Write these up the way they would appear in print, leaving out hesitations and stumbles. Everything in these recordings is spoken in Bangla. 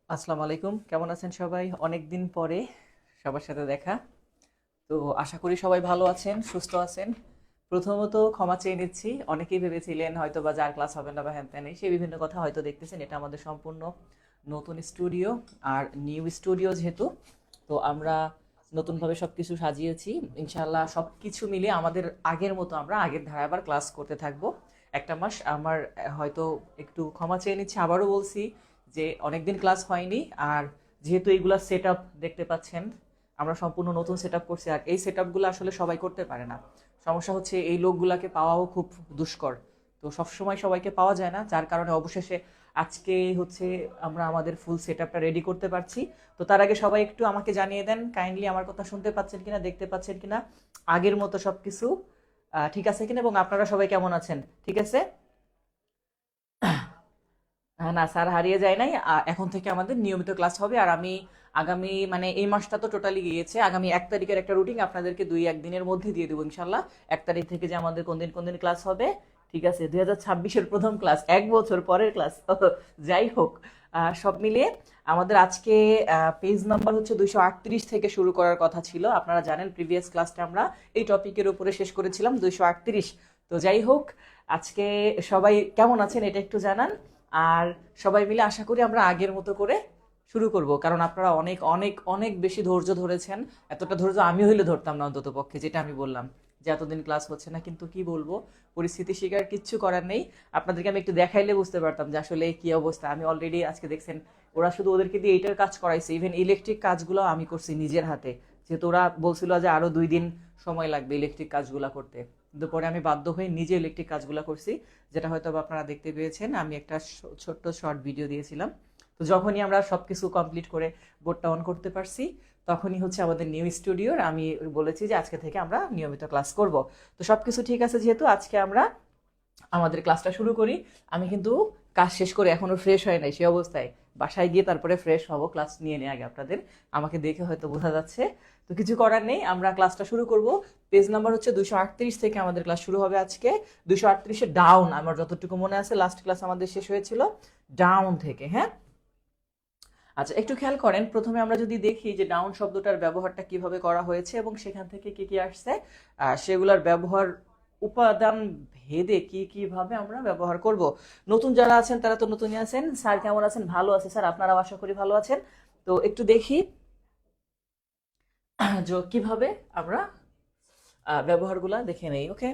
আসসালামু আলাইকুম, কেমন আছেন সবাই? অনেক দিন পরে সবার সাথে দেখা। তো আশা করি সবাই ভালো আছেন, সুস্থ আছেন। প্রথমত ক্ষমা চেয়ে নিচ্ছি, অনেকেই ভেবেছিলেন হয়তো বা যার ক্লাস হবে না বা হ্যান ত্যান সেই বিভিন্ন কথা হয়তো দেখতেছেন। এটা আমাদের সম্পূর্ণ নতুন স্টুডিও, আর নিউ স্টুডিও যেহেতু, তো আমরা নতুনভাবে সবকিছু সাজিয়েছি। ইনশাল্লাহ সবকিছু মিলিয়ে আমাদের আগের মতো আমরা আগের ধারায় আবার ক্লাস করতে থাকবো একটা মাস। আমার হয়তো একটু ক্ষমা চেয়ে নিচ্ছি, আবারও বলছি যে অনেকদিন ক্লাস হয়নি। আর যেহেতু এইগুলা সেট আপ দেখতে পাচ্ছেন, আমরা সম্পূর্ণ নতুন সেট আপ করছি, আর এই সেট আপগুলো আসলে সবাই করতে পারে না। সমস্যা হচ্ছে এই লোকগুলাকে পাওয়াও খুব দুষ্কর। তো সবসময় সবাইকে পাওয়া যায় না, যার কারণে অবশেষে আজকে হচ্ছে আমরা আমাদের ফুল সেট আপটা রেডি করতে পারছি। তো তার আগে সবাই একটু আমাকে জানিয়ে দেন কাইন্ডলি আমার কথা শুনতে পাচ্ছেন কিনা, দেখতে পাচ্ছেন কিনা, আগের মতো সবকিছু ঠিক আছে কিনা, এবং আপনারা সবাই কেমন আছেন? ঠিক আছে? না, স্যার হারিয়ে যায় নাই। এখন থেকে আমাদের নিয়মিত ক্লাস হবে। আর আমি আগামী মানে এই মাসটা তো টোটালি গিয়েছে, আগামী 1 তারিখের একটা রুটিন আপনাদেরকে 2-1 দিনের মধ্যে দিয়ে দেবো ইনশাল্লাহ। 1 তারিখ থেকে যে আমাদের কোন দিন ক্লাস হবে। ঠিক আছে, 2026-এর প্রথম ক্লাস, 1 বছর পরের ক্লাস। যাই হোক, সব মিলিয়ে আমাদের আজকে পেজ নাম্বার হচ্ছে 238 থেকে শুরু করার কথা ছিল। আপনারা জানেন প্রিভিয়াস ক্লাসটা আমরা এই টপিকের উপরে শেষ করেছিলাম 238। তো যাই হোক, আজকে সবাই কেমন আছেন এটা একটু জানান। আর সবাই মিলে আশা করি আমরা আগের মতো করে শুরু করব, কারণ আপনারা অনেক অনেক অনেক বেশি ধৈর্য ধরেছেন। এতটা ধৈর্য আমি হইলে ধরতাম না অন্তত পক্ষে, যেটা আমি বললাম যে এতদিন ক্লাস হচ্ছে না, কিন্তু কি বলবো, পরিস্থিতি শিকার, কিচ্ছু করার নেই। আপনাদেরকে আমি একটু দেখাইলে বুঝতে পারতাম যে আসলে কি অবস্থা। আমি অলরেডি আজকে দেখছেন, ওরা শুধু ওদেরকে দিয়ে এইটার কাজ করাইছে, ইভেন ইলেকট্রিক কাজগুলো আমি করছি নিজের হাতে। যেহেতু ওরা বলছিল যে আরো 2 দিন সময় লাগবে ইলেকট্রিক কাজগুলো করতে, কিন্তু পরে আমি বাধ্য হয়ে নিজে ইলেকট্রিক কাজগুলো করছি। যেটা হয়তো আপনারা দেখতে পেয়েছেন, আমি একটা ছোট্ট শর্ট ভিডিও দিয়েছিলাম। তো যখনই আমরা সবকিছু কমপ্লিট করে বোর্ডটা অন করতে পারছি, তখনই হচ্ছে আমাদের নিউ স্টুডিওর আমি বলেছি যে আজকে থেকে আমরা নিয়মিত ক্লাস করব। তো সবকিছু ঠিক আছে, যেহেতু আজকে আমরা আমাদের ক্লাসটা শুরু করি। আমি কিন্তু কাজ শেষ করে এখনো ফ্রেশ হয় নাই, সেই অবস্থায় বাসায় গিয়ে তারপরে ফ্রেশ হব। ক্লাস নিয়ে নিয়ে আগে আপনাদের, আমাকে দেখে হয়তো বোঝা যাচ্ছে। তো কিছু করার নেই, আমরা ক্লাসটা শুরু করব। পেজ নাম্বার হচ্ছে 238 থেকে আমাদের ক্লাস শুরু হবে আজকে। 238-এ ডাউন, আমার যতটুকু মনে আছে লাস্ট ক্লাস আমাদের শেষ হয়েছিল ডাউন থেকে। হ্যাঁ, আচ্ছা একটু খেয়াল করেন, প্রথমে আমরা যদি দেখি যে ডাউন শব্দটার ব্যবহারটা কিভাবে করা হয়েছে এবং সেখান থেকে কি কি আসছে, সেগুলোর ব্যবহার উপাদান ভেদে কি কিভাবে আমরা ব্যবহার করব। নতুন যারা আছেন তারা তো নতুনই আছেন। স্যার কেমন আছেন? ভালো আছে স্যার, আপনারাও আশা করি ভালো আছেন। তো একটু দেখি যে কিভাবে আমরা ব্যবহারগুলা দেখে নেই। ওকে,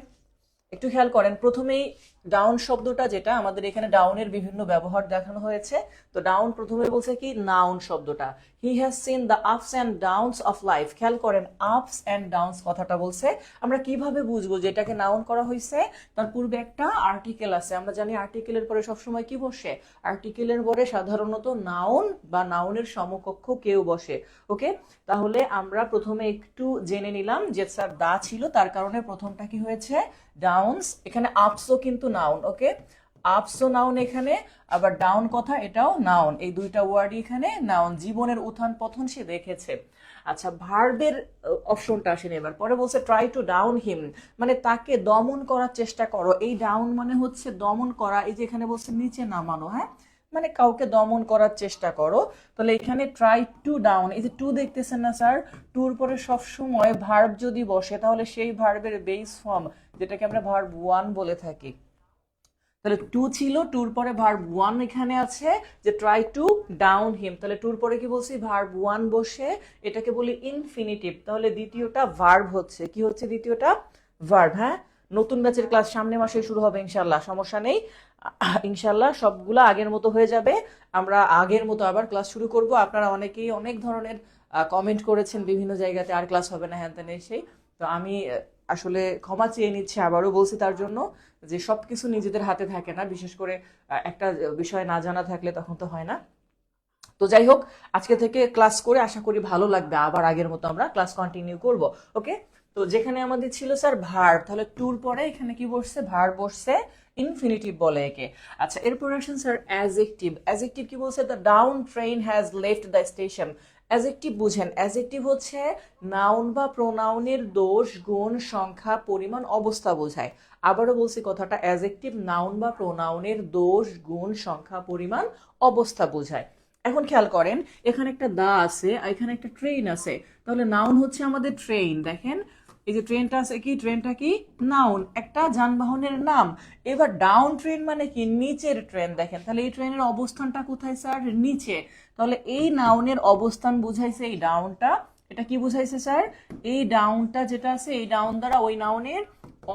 একটু খেয়াল করেন, প্রথমেই ডাউন শব্দটা, যেটা আমাদের এখানে ডাউনের বিভিন্ন ব্যবহার দেখানো হয়েছে। তো ডাউন প্রথমে বলছে কি, নাউন শব্দটা, he has seen the ups and downs of life. খেয়াল করেন, আপস অ্যান্ড ডাউনস কথাটা বলছে। আমরা কিভাবে বুঝবো যে এটাকে নাউন করা হয়েছে? তার পূর্বে একটা আর্টিকেল আছে। আমরা জানি আর্টিকেলের পরে সবসময় কি বসে? আর্টিকেলের পরে সাধারণত নাউন বা নাউনের সমকক্ষ কেউ বসে। ওকে, তাহলে আমরা প্রথমে একটু জেনে নিলাম যে স্যার দা ছিল, তার কারণে প্রথমটা কি হয়েছে? ডাউনস। এখানে আপসও কিন্তু নাউন। ওকে, আপসও নাউন এখানে, আবার ডাউন কথা এটাও নাউন। এই দুইটা ওয়ার্ডই এখানে নাউন। জীবনের উত্থান পতন সে দেখেছে। আচ্ছা, ভার্বের অপশনটা আসেনি এবার। পরে বলছে ট্রাই টু ডাউন হিম, মানে তাকে দমন করার চেষ্টা করো। এই ডাউন মানে হচ্ছে দমন করা। এই যে এখানে বলছে নিচে নামানো। হ্যাঁ, মানে কাউকে দমন করার চেষ্টা করো। তাহলে এখানে ট্রাই টু ডাউন, এই যে টু দেখতেছেন না স্যার, টুর পরে সবসময় ভার্ব যদি বসে তাহলে সেই ভার্বের বেস ফর্ম, যেটাকে আমরা ভার্ব ওয়ান বলে থাকি। তাহলে টু ছিল, টুর পরে ভার্ব ওয়ান এখানে আছে, যে ট্রাই টু ডাউন হিম। তাহলে টুর পরে কি বলছি? ভার্ব ওয়ান বসে, এটাকে বলি ইনফিনিটিভ। তাহলে দ্বিতীয়টা ভার্ব হচ্ছে, কি হচ্ছে দ্বিতীয়টা? ভার্ব। হ্যাঁ, নতুন ব্যাচের ক্লাস সামনে মাসে শুরু হবে ইনশাল্লাহ, সমস্যা নেই। ইনশাল্লাহ সবগুলো আগের মতো হয়ে যাবে। আমরা আগের মতো আবার ক্লাস শুরু করব। আপনারা অনেকেই অনেক ধরনের কমেন্ট করেছেন বিভিন্ন জায়গাতে, আর ক্লাস হবে না হ্যান ত্যান সেই। তো আমি আসলে ক্ষমা চেয়ে নিচ্ছি, আবারও বলছি তার জন্য, যে সবকিছু নিজেদের হাতে থাকে না। বিশেষ করে একটা বিষয় না জানা থাকলে তখন তো হয় না। তো যাই হোক, আজকে থেকে ক্লাস করে আশা করি ভালো লাগবে। আবার আগের মতো আমরা ক্লাস কন্টিনিউ করব। ওকে, তো যেখানে আমাদের ছিল স্যার ভার্ব, তাহলে টুর পরে এখানে কি বসছে? ভার্ব বসছে, ইনফিনিটিভ বলে একে। আচ্ছা, এরপর আসেন স্যার অ্যাজেক্টিভ। অ্যাজেক্টিভ কি বলছে? The down train has left the station. Adjective বুঝেন, অ্যাজেক্টিভ হচ্ছে নাউন বা প্রোনাউনের দোষ, গুণ, সংখ্যা, পরিমাণ, অবস্থা বোঝায়। আবারও বলছি কথাটা, অ্যাজেক্টিভ নাউন বা প্রোনাউনের দোষ, গুণ, সংখ্যা, পরিমাণ, অবস্থা বোঝায়। এখন খেয়াল করেন, এখানে একটা দা আছে আর এখানে একটা ট্রেন আছে, তাহলে নাউন হচ্ছে আমাদের ট্রেন। দেখেন এই যে ট্রেনটা আছে, কি ট্রেনটা কি নাউন, একটা যানবাহনের নাম। এবার ডাউন ট্রেন মানে কি নিচের ট্রেন। দেখেন তাহলে এই ট্রেনের অবস্থানটা কোথায় স্যার, নিচে। তাহলে এই নাউনের অবস্থান বুঝাইছে এই ডাউনটা। এটা কি বুঝাইছে স্যার, এই ডাউনটা যেটা আছে এই ডাউন দ্বারা ওই নাউনের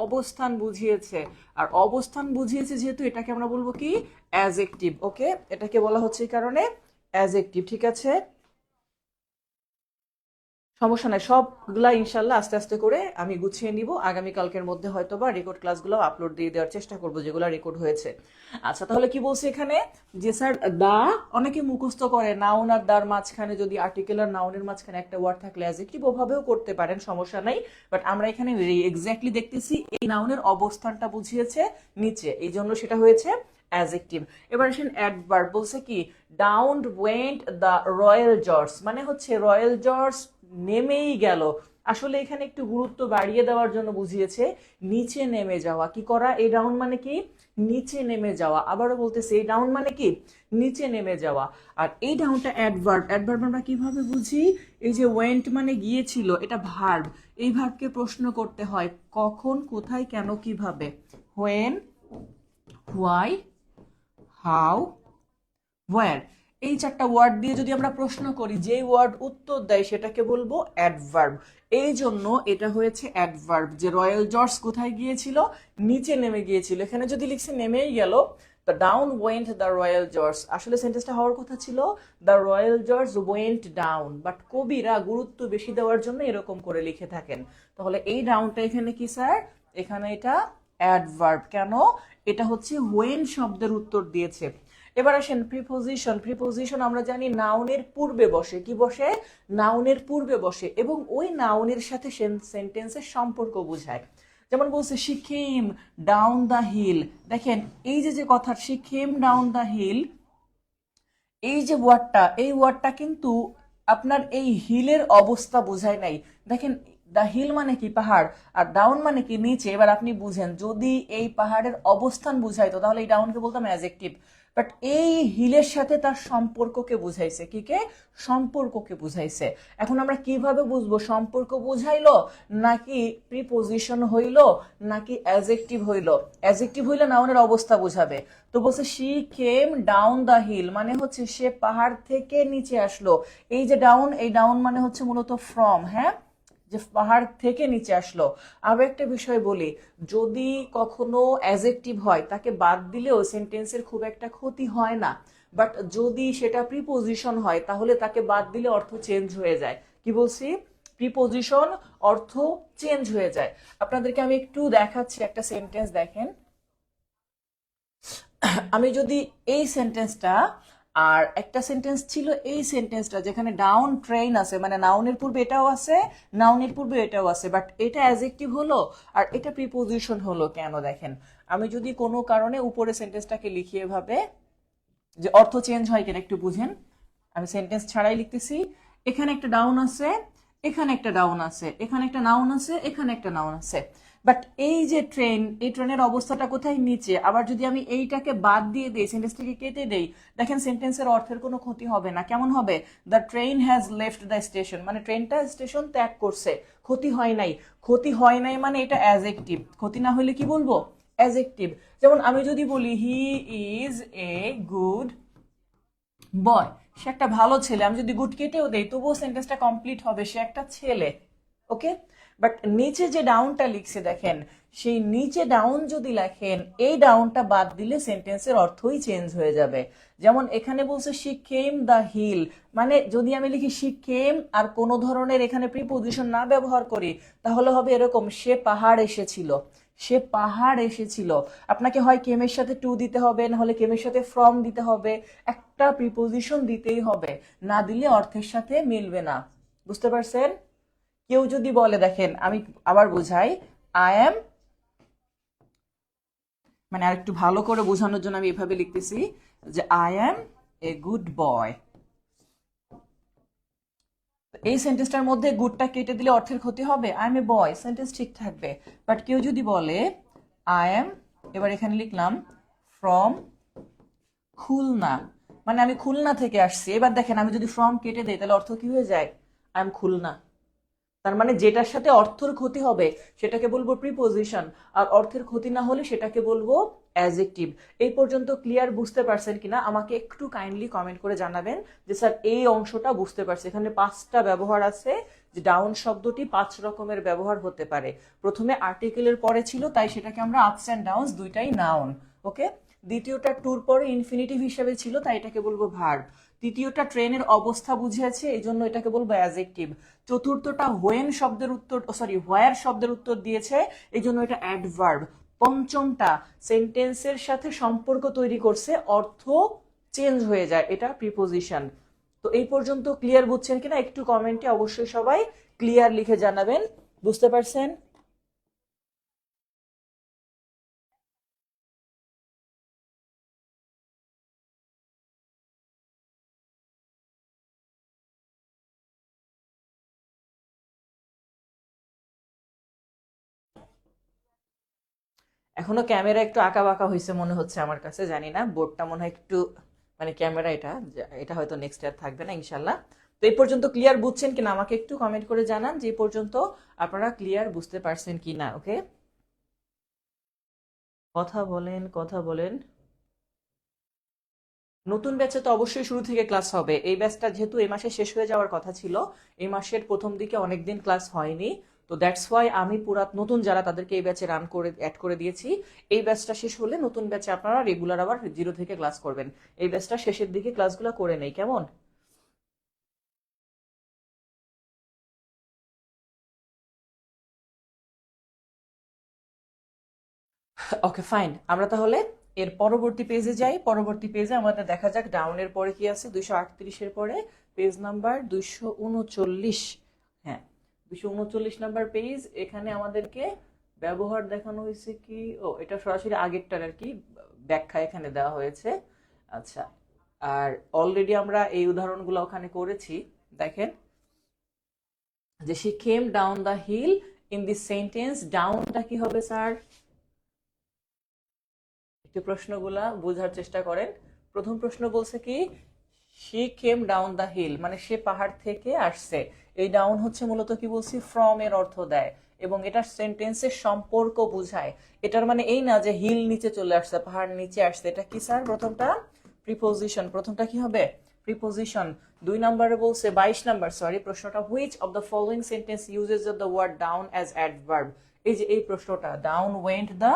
অবস্থান বুঝিয়েছে। আর অবস্থান বুঝিয়েছে যেহেতু এটাকে আমরা বলবো কি অ্যাজেক্টিভ। ওকে, এটাকে বলা হচ্ছে এই কারণে অ্যাজেক্টিভ। ঠিক আছে, সমস্যা নাই, সবগুলা ইনশাল্লাহ আস্তে আস্তে করে আমি গুছিয়ে নিব। আগামীকালকের মধ্যে হয়তো বা রেকর্ড ক্লাসগুলো আপলোড দিয়ে দেওয়ার চেষ্টা করবো যেগুলো রেকর্ড হয়েছে। আচ্ছা, তাহলে কি বলছে এখানে যে স্যার দা, অনেকে মুখস্থ করে নাউন আর দার মাঝখানে যদি আর্টিকেল আর নাউনের মাঝখানে একটা ওয়ার্ড থাকলে অ্যাজেক্টিভ, ওভাবেও করতে পারেন, সমস্যা নাই। বাট আমরা এখানে এক্স্যাক্টলি দেখতেছি এই নাউনের অবস্থানটা বুঝিয়েছে নিচে, এই জন্য সেটা হয়েছে অ্যাজেক্টিভ। এবার আসেন অ্যাডভার্ব, বলছে কি down went the Royal George, মানে হচ্ছে রয়্যাল জর্জ নেমেই গেল। আসলে এখানে একটু গুরুত্ব বাড়িয়ে দেওয়ার জন্য বুঝিয়েছে নিচে নেমে যাওয়া। কি করা, এই ডাউন মানে কি নিচে নেমে যাওয়া। আবারও বলতেছে এই ডাউন মানে কি নিচে নেমে যাওয়া। আর এই ডাউনটা অ্যাডভার্ব। অ্যাডভার্ব আমরা কিভাবে বুঝি, এই যে ওয়েন্ট মানে গিয়েছিল, এটা ভার্ব। এই ভার্বকে প্রশ্ন করতে হয় কখন, কোথায়, কেন, কিভাবে। হোয়েন, হোয়াই, হাউ, ওয়্যার, এই চারটা ওয়ার্ড দিয়ে যদি আমরা প্রশ্ন করি, যে ওয়ার্ড উত্তর দেয় সেটাকে বলবো অ্যাডভার্ব। এই জন্য এটা হয়েছে অ্যাডভার্ব, যে রয়্যাল জর্জ কোথায় গিয়েছিল, নিচে নেমে গিয়েছিল। এখানে যদি লিখছে নেমেই গেল, the down went the Royal George, আসলে সেন্টেন্সটা হওয়ার কথা ছিল the Royal George went down, but কবিরা গুরুত্ব বেশি দেওয়ার জন্য এরকম করে লিখে থাকেন। তাহলে এই ডাউনটা এখানে কি স্যার, এখানে এটা অ্যাডভার্ব। কেন, এটা হচ্ছে হোয়েন শব্দের উত্তর দিয়েছে। এবার আসেন প্রিপোজিশন। প্রিপোজিশন আমরা জানি নাউনের পূর্বে বসে। কি বসে, নাউনের পূর্বে বসে এবং ওই নাউনের সাথে সেন্টেন্সের সম্পর্ক বোঝায়। যেমন বলছে she came down the hill. দেখেন এই যে যে কথা she came down the hill, এই যে ওয়ার্ডটা, এই ওয়ার্ডটা কিন্তু আপনার এই হিলের অবস্থা বোঝায় নাই। দেখেন দা হিল মানে কি পাহাড়, আর ডাউন মানে কি নিচে। এবার আপনি বুঝেন, যদি এই পাহাড়ের অবস্থান বুঝাইতো তাহলে এই ডাউনকে বলতাম অ্যাজেক্টিভ। বাট এই হিলের সাথে তার সম্পর্ককে বুঝাইছে। কি কে, সম্পর্ককে বুঝাইছে। এখন আমরা কিভাবে বুঝবো সম্পর্ক বুঝাইলো নাকি প্রিপোজিশন হইলো নাকি অ্যাজেক্টিভ হইলো। অ্যাজেক্টিভ হইলে নাউনের অবস্থা বুঝাবে। তো বলছে she came down the hill, মানে হচ্ছে সে পাহাড় থেকে নিচে আসলো। এই যে ডাউন, এই ডাউন মানে হচ্ছে মূলত ফ্রম, হ্যাঁ, যে পাহাড় থেকে নিচে আসলো। আরো একটা বিষয় বলি, যদি কখনো অ্যাজেক্টিভ হয় তাকে বাদ দিলেও সেন্টেন্সের খুব একটা ক্ষতি হয় না। বাট যদি সেটা প্রিপোজিশন হয় তাহলে তাকে বাদ দিলে অর্থ চেঞ্জ হয়ে যায়। কি বলছি, প্রিপোজিশন অর্থ চেঞ্জ হয়ে যায়। আপনাদেরকে আমি একটু দেখাচ্ছি একটা সেন্টেন্স। দেখেন আমি যদি এই সেন্টেন্সটা আর একটা সেন্টেন্স ছিল এই সেন্টেন্সটা, যেখানে ডাউন ট্রেন আছে, মানে নাউনের পূর্বে এটাও আছে, নাউনের পূর্বে এটাও আছে, বাট এটা অ্যাডজেক্টিভ হলো আর এটা প্রিপোজিশন হলো কেন। দেখেন আমি যদি কোনো কারণে উপরে সেন্টেন্সটাকে লিখি এভাবে, যে অর্থ চেঞ্জ হয় কিনা একটু বুঝেন। আমি সেন্টেন্স ছাড়াই লিখতেছি, এখানে একটা ডাউন আছে, এখানে একটা ডাউন আছে, এখানে একটা নাউন আছে, এখানে একটা নাউন আছে। বাট এই যে ট্রেন, এই ট্রেনের অবস্থাটা কোথায়, নিচে। আবার যদি আমি এইটাকে বাদ দিয়ে দিই, সেন্টেন্সটাকে কেটে দেই, দেখেন সেন্টেন্সের অর্থের কোনো ক্ষতি হবে না। কেমন হবে, the train has left the station, মানে ট্রেনটা স্টেশন ত্যাগ করছে, ক্ষতি হয় নাই। ক্ষতি হয় নাই মানে এটা অ্যাজেক্টিভ। ক্ষতি না হলে কি বলবো, অ্যাজেক্টিভ। যেমন আমি যদি বলি হি ইজ এ গুড বয়, সে একটা ভালো ছেলে, আমি যদি গুড কেটেও দেই তবুও সেন্টেন্সটা কমপ্লিট হবে, সে একটা ছেলে। ওকে, বাট নিচে যে ডাউনটা লিখছে দেখেন, সেই নিচে ডাউন যদি লেখেন, এই ডাউনটা বাদ দিলে সেন্টেন্সের অর্থই চেঞ্জ হয়ে যাবে। যেমন এখানে বলছে শি কেম দ্য হিল, মানে যদি আমি লিখি শি কেম আর কোনো ধরনের এখানে প্রিপোজিশন না ব্যবহার করি তাহলে হবে এরকম, সে পাহাড় এসেছিল, সে পাহাড় এসেছিল। আপনাকে হয় কেমের সাথে টু দিতে হবে, না হলে কেমের সাথে ফ্রম দিতে হবে, একটা প্রিপোজিশন দিতেই হবে, না দিলে অর্থের সাথে মিলবে না। বুঝতে পারছেন? কেউ যদি বলে, দেখেন আমি আবার বুঝাই, আই এম, মানে আর একটু ভালো করে বোঝানোর জন্য আমি এভাবে লিখতেছি যে I M a good boy. এই সেন্টেন্সটার মধ্যে গুডটা কেটে দিলে অর্থের ক্ষতি হবে, I M A boy, sentence ঠিক থাকবে। বাট কেউ যদি বলে আই এম, এবার এখানে লিখলাম ফ্রম খুলনা, মানে আমি খুলনা থেকে আসছি। এবার দেখেন আমি যদি ফ্রম কেটে দেই তাহলে অর্থ কি হয়ে যায়? I am Khulna. তার মানে যেটার সাথে অর্থের ক্ষতি হবে সেটাকে বলবো প্রিপোজিশন, আর অর্থের ক্ষতি না হলে সেটাকে বলবো অ্যাডজেক্টিভ। এই পর্যন্ত ক্লিয়ার বুঝতে পারছেন কিনা আমাকে একটু কাইন্ডলি কমেন্ট করে জানাবেন যে স্যার এই অংশটা বুঝতে পারছি। এখানে 5টা ব্যবহার আছে, যে ডাউন শব্দটি 5 রকমের ব্যবহার হতে পারে। প্রথমে আর্টিকেলের পরে ছিল তাই সেটাকে আমরা আপস অ্যান্ড ডাউনস দুইটাই নাউন, ওকে। দ্বিতীয়টা টুর পরে ইনফিনিটিভ হিসেবে ছিল তাই এটাকে বলবো ভার্ব। তৃতীয়টা ট্রেনের অবস্থা বুঝিয়েছে এই জন্য এটাকে বলবো অ্যাডজেক্টিভ। চতুর্থটা হোয়েন শব্দের উত্তর, সরি হোয়ার শব্দের উত্তর দিয়েছে এই জন্য এটা অ্যাডভার্ব। পঞ্চমটা সেন্টেন্সের সাথে সম্পর্ক তৈরি করছে, অর্থ চেঞ্জ হয়ে যায়, এটা প্রিপোজিশন। তো এই পর্যন্ত ক্লিয়ার বুঝছেন কিনা একটু কমেন্টে অবশ্যই সবাই ক্লিয়ার লিখে জানাবেন। বুঝতে পারছেন? এখনো ক্যামেরা একটু আঁকা বাঁকা হয়েছে মনে হচ্ছে আমার কাছে, জানি না, বোর্ডটা মনে হয় একটু, মানে ক্যামেরা এটা এটা হয়তো নেক্সট ইয়ার থাকবে না ইনশাল্লাহ। তো এই পর্যন্ত ক্লিয়ার বুঝছেন কিনা আমাকে একটু কমেন্ট করে জানান যে এই পর্যন্ত আপনারা ক্লিয়ার বুঝতে পারছেন কিনা, ওকে। কথা বলেন, কথা বলেন। নতুন ব্যাচে তো অবশ্যই শুরু থেকে ক্লাস হবে। এই ব্যাচটা যেহেতু এই মাসে শেষ হয়ে যাওয়ার কথা ছিল, এই মাসের প্রথম দিকে অনেকদিন ক্লাস হয়নি, তো দ্যাটস ওয়াই আমি পুরা নতুন যারা তাদেরকে এই ব্যাচে রান করে অ্যাড করে দিয়েছি। এই ব্যাচটা শেষ হলে নতুন ব্যাচে আপনারা রেগুলার আবার 0 থেকে ক্লাস করবেন। এই ব্যাচটা শেষের দিকে ক্লাসগুলো করে নেই, কেমন? ওকে ফাইন, আমরা তাহলে এর পরবর্তী পেজে যাই। পরবর্তী পেজে আমাদের দেখা যাক ডাউনের পরে কি আছে। 238-এর পরে পেজ নাম্বার 239। হ্যাঁ, 239 নাম্বার পেজ। এখানে আমাদেরকে ব্যবহার দেখানো হয়েছে কি, ও এটা সরাসরি আগেরটার আর কি ব্যাখ্যা এখানে দেওয়া হয়েছে। আচ্ছা, আর অলরেডি আমরা এই উদাহরণগুলো ওখানে করেছি। দেখেন যে she came down the hill in this sentence, ডাউনটা কি হবে স্যার? একটু প্রশ্নগুলা বোঝার চেষ্টা করেন। প্রথম প্রশ্ন বলছে কি she came down the hill, মানে সে পাহাড় থেকে আসছে। এই ডাউন হচ্ছে মূলত কি বলছি ফ্রম এর অর্থ দেয় এবং এটা সেন্টেন্সের সম্পর্ক বোঝায়। এটার মানে এই না যে হিল নিচে চলে আসছে, পাহাড় নিচে আসছে। এটা কি স্যার? প্রথমটা প্রিপোজিশন। প্রথমটা কি হবে? প্রিপোজিশন। 2 নম্বরে বলছে 22 নাম্বার সরি প্রশ্নটা, which of the following sentence uses of the word down as adverb. এই যে এই প্রশ্নটা, down went the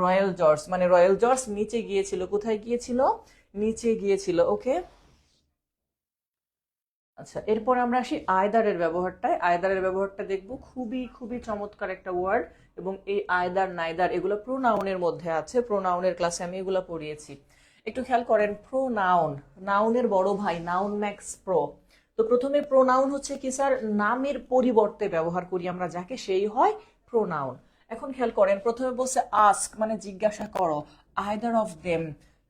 Royal George, মানে রয়্যাল জর্জ নিচে গিয়েছিল। কোথায় গিয়েছিল? নিচে গিয়েছিল, ওকে। আচ্ছা, এরপর আমরা আসি আয়দারের ব্যবহারটায়। আয়দারের ব্যবহারটা দেখব, খুবই খুবই চমৎকার একটা ওয়ার্ড। এবং এই আয়দার নাইদার এগুলো প্রোনাউনের মধ্যে আছে। প্রোনাউনের ক্লাসে আমি এগুলো পড়িয়েছি। একটু খেয়াল করেন, প্রোনাউন, নাউনের বড় ভাই, নাউন ম্যাক্স প্রো। তো প্রথমে প্রোনাউন হচ্ছে কি স্যার? নামের পরিবর্তে ব্যবহার করি আমরা যাকে, সেই হয় প্রোনাউন। এখন খেয়াল করেন, প্রথমে বলছে আস্ক, মানে জিজ্ঞাসা করো, আইদার অফ দেম।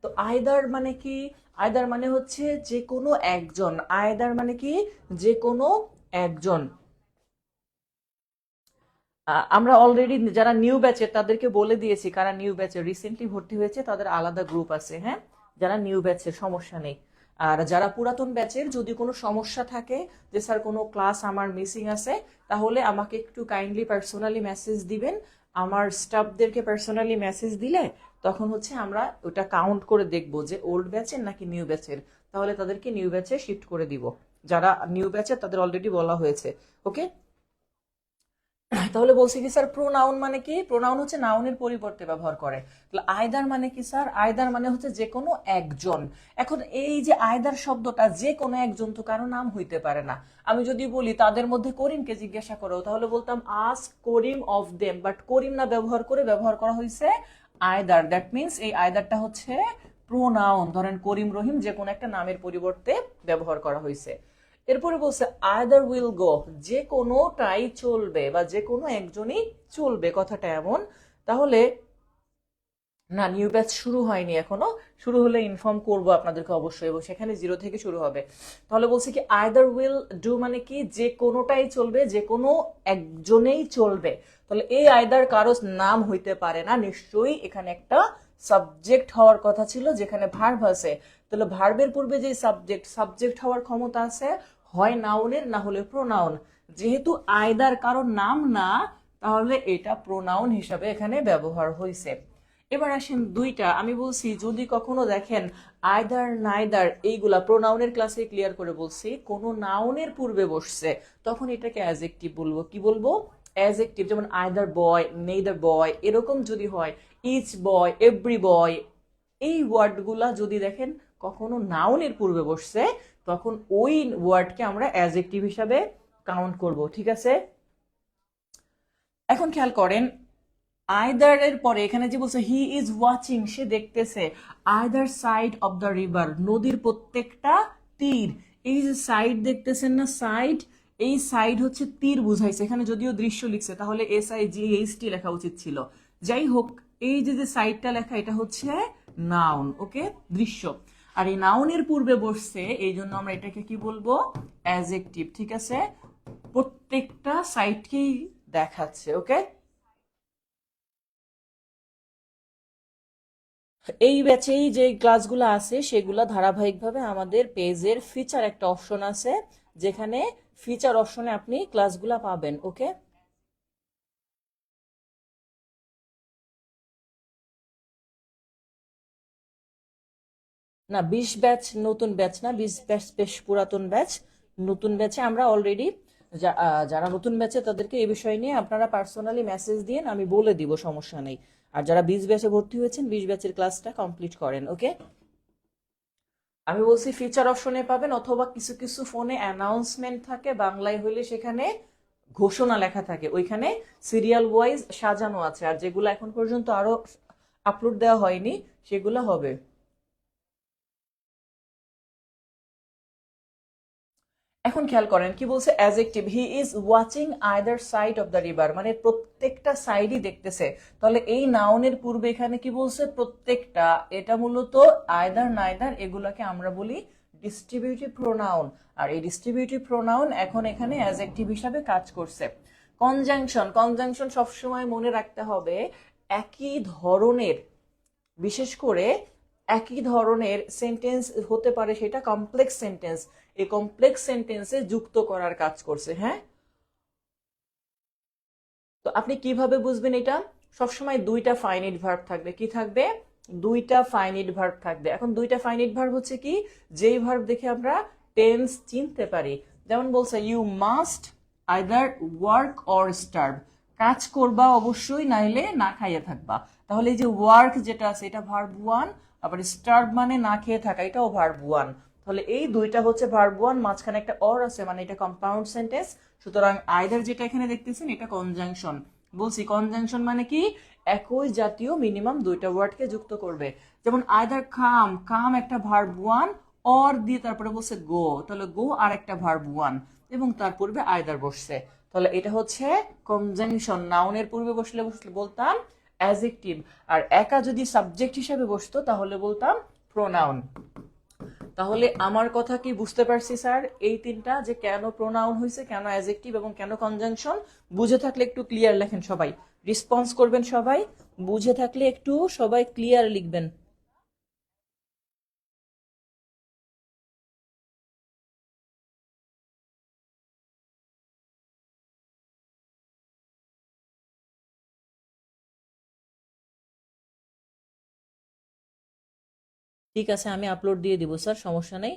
তো আইদার মানে কি? আইদার মানে হচ্ছে যে কোনো একজন। আইদার মানে কি? যে কোনো একজন। আমরা অলরেডি যারা নিউ ব্যাচের তাদেরকে বলে দিয়েছি, কারা নিউ ব্যাচের রিসেন্টলি ভর্তি হয়েছে তাদের আলাদা গ্রুপ আছে, হ্যাঁ। যারা নিউ ব্যাচের সমস্যা নেই। আর যারা পুরাতন ব্যাচের যদি কোনো সমস্যা থাকে যে স্যার কোনো ক্লাস আমার মিসিং আছে, তাহলে আমাকে একটু কাইন্ডলি পার্সোনালি মেসেজ দিবেন। আমার স্টাফদেরকে পার্সোনালি মেসেজ দিলে তখন হচ্ছে আমরা ওটা কাউন্ট করে দেখব যে ওল্ড ব্যাচের নাকি নিউ ব্যাচের, তাহলে তাদেরকে নিউ ব্যাচে শিফট করে দিব। যারা নিউ ব্যাচের তাদের অলরেডি বলা হয়েছে, ওকে। তাহলে বলছি কি স্যার, প্রোনাউন মানে কি? প্রোনাউন হচ্ছে নাউনের পরিবর্তে ব্যবহার করে। তাহলে আয়দার মানে কি স্যার? আয়দার মানে হচ্ছে যে কোনো একজন। এখন এই যে আয়দার শব্দটা, যে কোনো একজন তো কারো নাম হইতে পারে না। আমি যদি বলি তাদের মধ্যে করিমকে জিজ্ঞাসা করো, তাহলে বলতাম আস্ক করিম অফ দেম, বাট করিম না ব্যবহার করে ব্যবহার করা হয়েছে আয়দার। দ্যাট মিনস এই আয়দারটা হচ্ছে প্রোনাউন। ধরেন করিম রহিম যে কোনো একটা নামের পরিবর্তে ব্যবহার করা হয়েছে। এরপরে বলছে আইদার উইল গো, যে কোনোটাই চলবে বা যে কোনো একজনই চলবে, কথাটা এমন। তাহলে না, নিউ ব্যাচ শুরু হয়নি এখনো, শুরু হলে ইনফর্ম করব আপনাদেরকে অবশ্যই, এবং সেখানে 0 থেকে শুরু হবে। তাহলে বলছি কি আইদার উইল ডু মানে কি? যে কোনোটাই চলবে, যে কোনো একজনেই চলবে। তাহলে এই আইদার কারো নাম হইতে পারে না, নিশ্চয়ই এখানে একটা সাবজেক্ট হওয়ার কথা ছিল যেখানে ভার্ব আছে। তাহলে ভার্বের পূর্বে যে সাবজেক্ট, সাবজেক্ট হওয়ার ক্ষমতা আছে হয় নাউনের না হলে প্রোনাউন। যেহেতু আইদার কারণ নাম না, তাহলে এটা প্রোনাউন হিসাবে এখানে ব্যবহার হয়েছে। এবার আসেন দুইটা, আমি বলছি যদি কখনো দেখেন আইদার নাইদার এইগুলা প্রোনাউনের ক্লাসে ক্লিয়ার করে বলছি কোনো নাউনের পূর্বে বসছে, তখন এটাকে অ্যাজেক্টিভ বলবো। কি বলবো? অ্যাজেক্টিভ। যেমন আইদার বয়, নেইদার বয়, এরকম যদি হয়, ইচ বয়, এভরি বয়, এই ওয়ার্ডগুলা যদি দেখেন কখনো নাউনের পূর্বে বসছে, তখন ওই ওয়ার্ডকে আমরা অ্যাজেক্টিভ হিসাবে কাউন্ট করব। ঠিক আছে? এখন খেয়াল করেন আইদার এর পরে এখানে যে বলছে হি ইজ ওয়াচিং, সে দেখতেছে। Either side of the river, নদীর প্রত্যেকটা তীর। এই যে সাইড দেখতেছেন না, সাইড, এই সাইড হচ্ছে তীর বুঝাইছে এখানে, যদিও দৃশ্য লিখছে, তাহলে SIGHT লেখা উচিত ছিল। যাই হোক, এই যে যে সাইডটা লেখা এটা হচ্ছে নাউন, ওকে, দৃশ্য। আর এই নাউনের পূর্বে বসছে, এই জন্য আমরা এটাকে কি বলবো? অ্যাজেক্টিভ। ঠিক আছে? প্রত্যেকটা সাইডকেই দেখাচ্ছে, ওকে। এই ব্যাচেই যে ক্লাসগুলো আছে সেগুলো ধারাবাহিকভাবে আমাদের পেজের ফিচার একটা অপশন আছে, যেখানে ফিচার অপশনে আপনি ক্লাসগুলো পাবেন, ওকে। না, 20 ব্যাচ নতুন ব্যাচ না, 20 ব্যাচ বেশ পুরাতন ব্যাচ। নতুন ব্যাচে আমরা অলরেডি, যারা নতুন ব্যাচে তাদেরকে এই বিষয় নিয়ে আপনারা পার্সোনালি মেসেজ দিন, আমি বলে দিব, সমস্যা নেই। আর যারা 20 ব্যাচে ভর্তি হয়েছেন 20 ব্যাচের ক্লাসটা কমপ্লিট করেন, ওকে। আমি বলছি ফিচার অপশনে পাবেন, অথবা কিছু কিছু ফোনে অ্যানাউন্সমেন্ট থাকে, বাংলায় হইলে সেখানে ঘোষণা লেখা থাকে, ওইখানে সিরিয়াল ওয়াইজ সাজানো আছে। আর যেগুলো এখন পর্যন্ত আরো আপলোড দেওয়া হয়নি সেগুলো হবে। এখন খেয়াল করেন কি বলছে, adjective, he is watching either side of the river, মানে প্রত্যেকটা সাইডই দেখতেছে। তাহলে এই নাউনের পূর্বে এখানে কি বলছে? প্রত্যেকটা। এটা মূলত আইদার নাইদার এগুলাকে আমরা বলি ডিস্ট্রিবিউটিভ প্রোনাউন। আর এই ডিস্ট্রিবিউটিভ প্রোনাউন এখন এখানে অ্যাজেক্টিভ হিসাবে কাজ করছে। কনজাংশন, কনজাংশন সবসময় মনে রাখতে হবে একই ধরনের, বিশেষ করে একই ধরনের সেন্টেন্স হতে পারে, সেটা কমপ্লেক্স সেন্টেন্স, এই কমপ্লেক্স সেন্টেন্সে যুক্ত করার কাজ করছে। হ্যাঁ, তো আপনি কিভাবে বুঝবেন এটা? সবসময় দুইটা ফাইনাইট ভার্ব থাকবে। কি থাকবে? দুইটা ফাইনাইট ভার্ব থাকবে। এখন দুইটা ফাইনাইট ভার্ব হচ্ছে কি, যেই ভার্ব দেখে আমরা টেন্স চিনতে পারি। যেমন বলছে you must either work or starve, কাজ করবা অবশ্যই, নাইলে না খাইয়ে থাকবা। তাহলে এই যে ওয়ার্ক যেটা আছে এটা ভার্ব ওয়ান, আবার স্টার্ভ মানে না খেয়ে থাকা, এটাও ভার্ব ওয়ান। তাহলে এই দুইটা হচ্ছে ভার্ব ওয়ান, মাঝখানে একটা অর আছে, মানে এটা কম্পাউন্ড সেন্টেন্স। সুতরাং আইদার যেটা এখানে দেখতেছেন এটা কনজাংশন। বলছি কনজাংশন মানে কি, একই জাতীয় মিনিমাম দুইটা ওয়ার্ডকে যুক্ত করবে। যেমন আইদার কাম, কাম একটা ভার্ব ওয়ান, অর দিয়ে তারপরে বলছে গো, তাহলে গো আর একটা ভার্ব ওয়ান, এবং তার পূর্বে আইদার বসছে। তাহলে এটা হচ্ছে কনজাংশন। নাউনের পূর্বে বসলে বলতাম অ্যাজেক্টিভ, আর একা যদি সাবজেক্ট হিসাবে বসতো তাহলে বলতাম প্রোনাউন। তাহলে আমার কথা কি বুঝতে পারছি স্যার? এই তিনটা, যে কেন প্রোনাউন হয়েছে, কেন অ্যাজেক্টিভ এবং কেন কনজাংশন, বুঝে থাকলে একটু ক্লিয়ার লেখেন সবাই, রেসপন্স করবেন সবাই। বুঝে থাকলে একটু সবাই ক্লিয়ার লিখবেন। ঠিক আছে, আমি আপলোড দিয়ে দিব স্যার, সমস্যা নেই।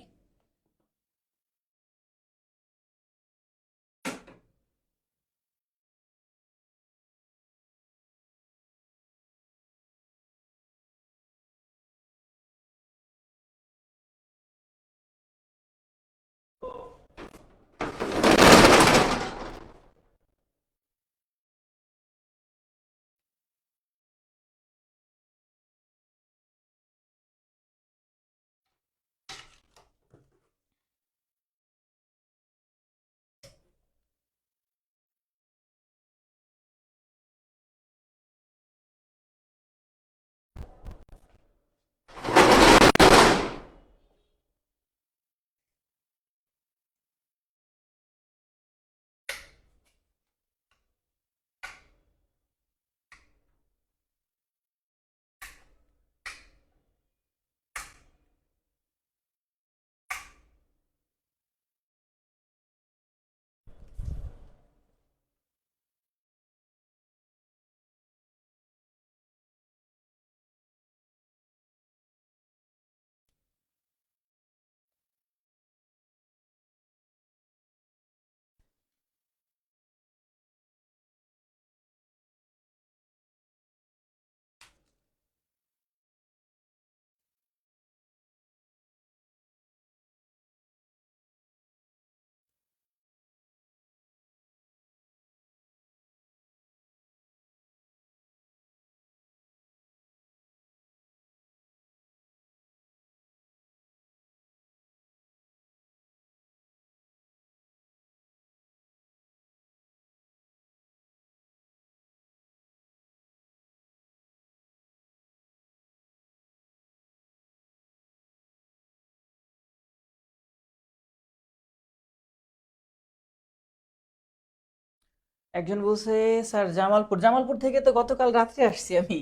একজন বলছে স্যার জামালপুর, জামালপুর থেকে তো গতকাল রাত্রে আসছি আমি।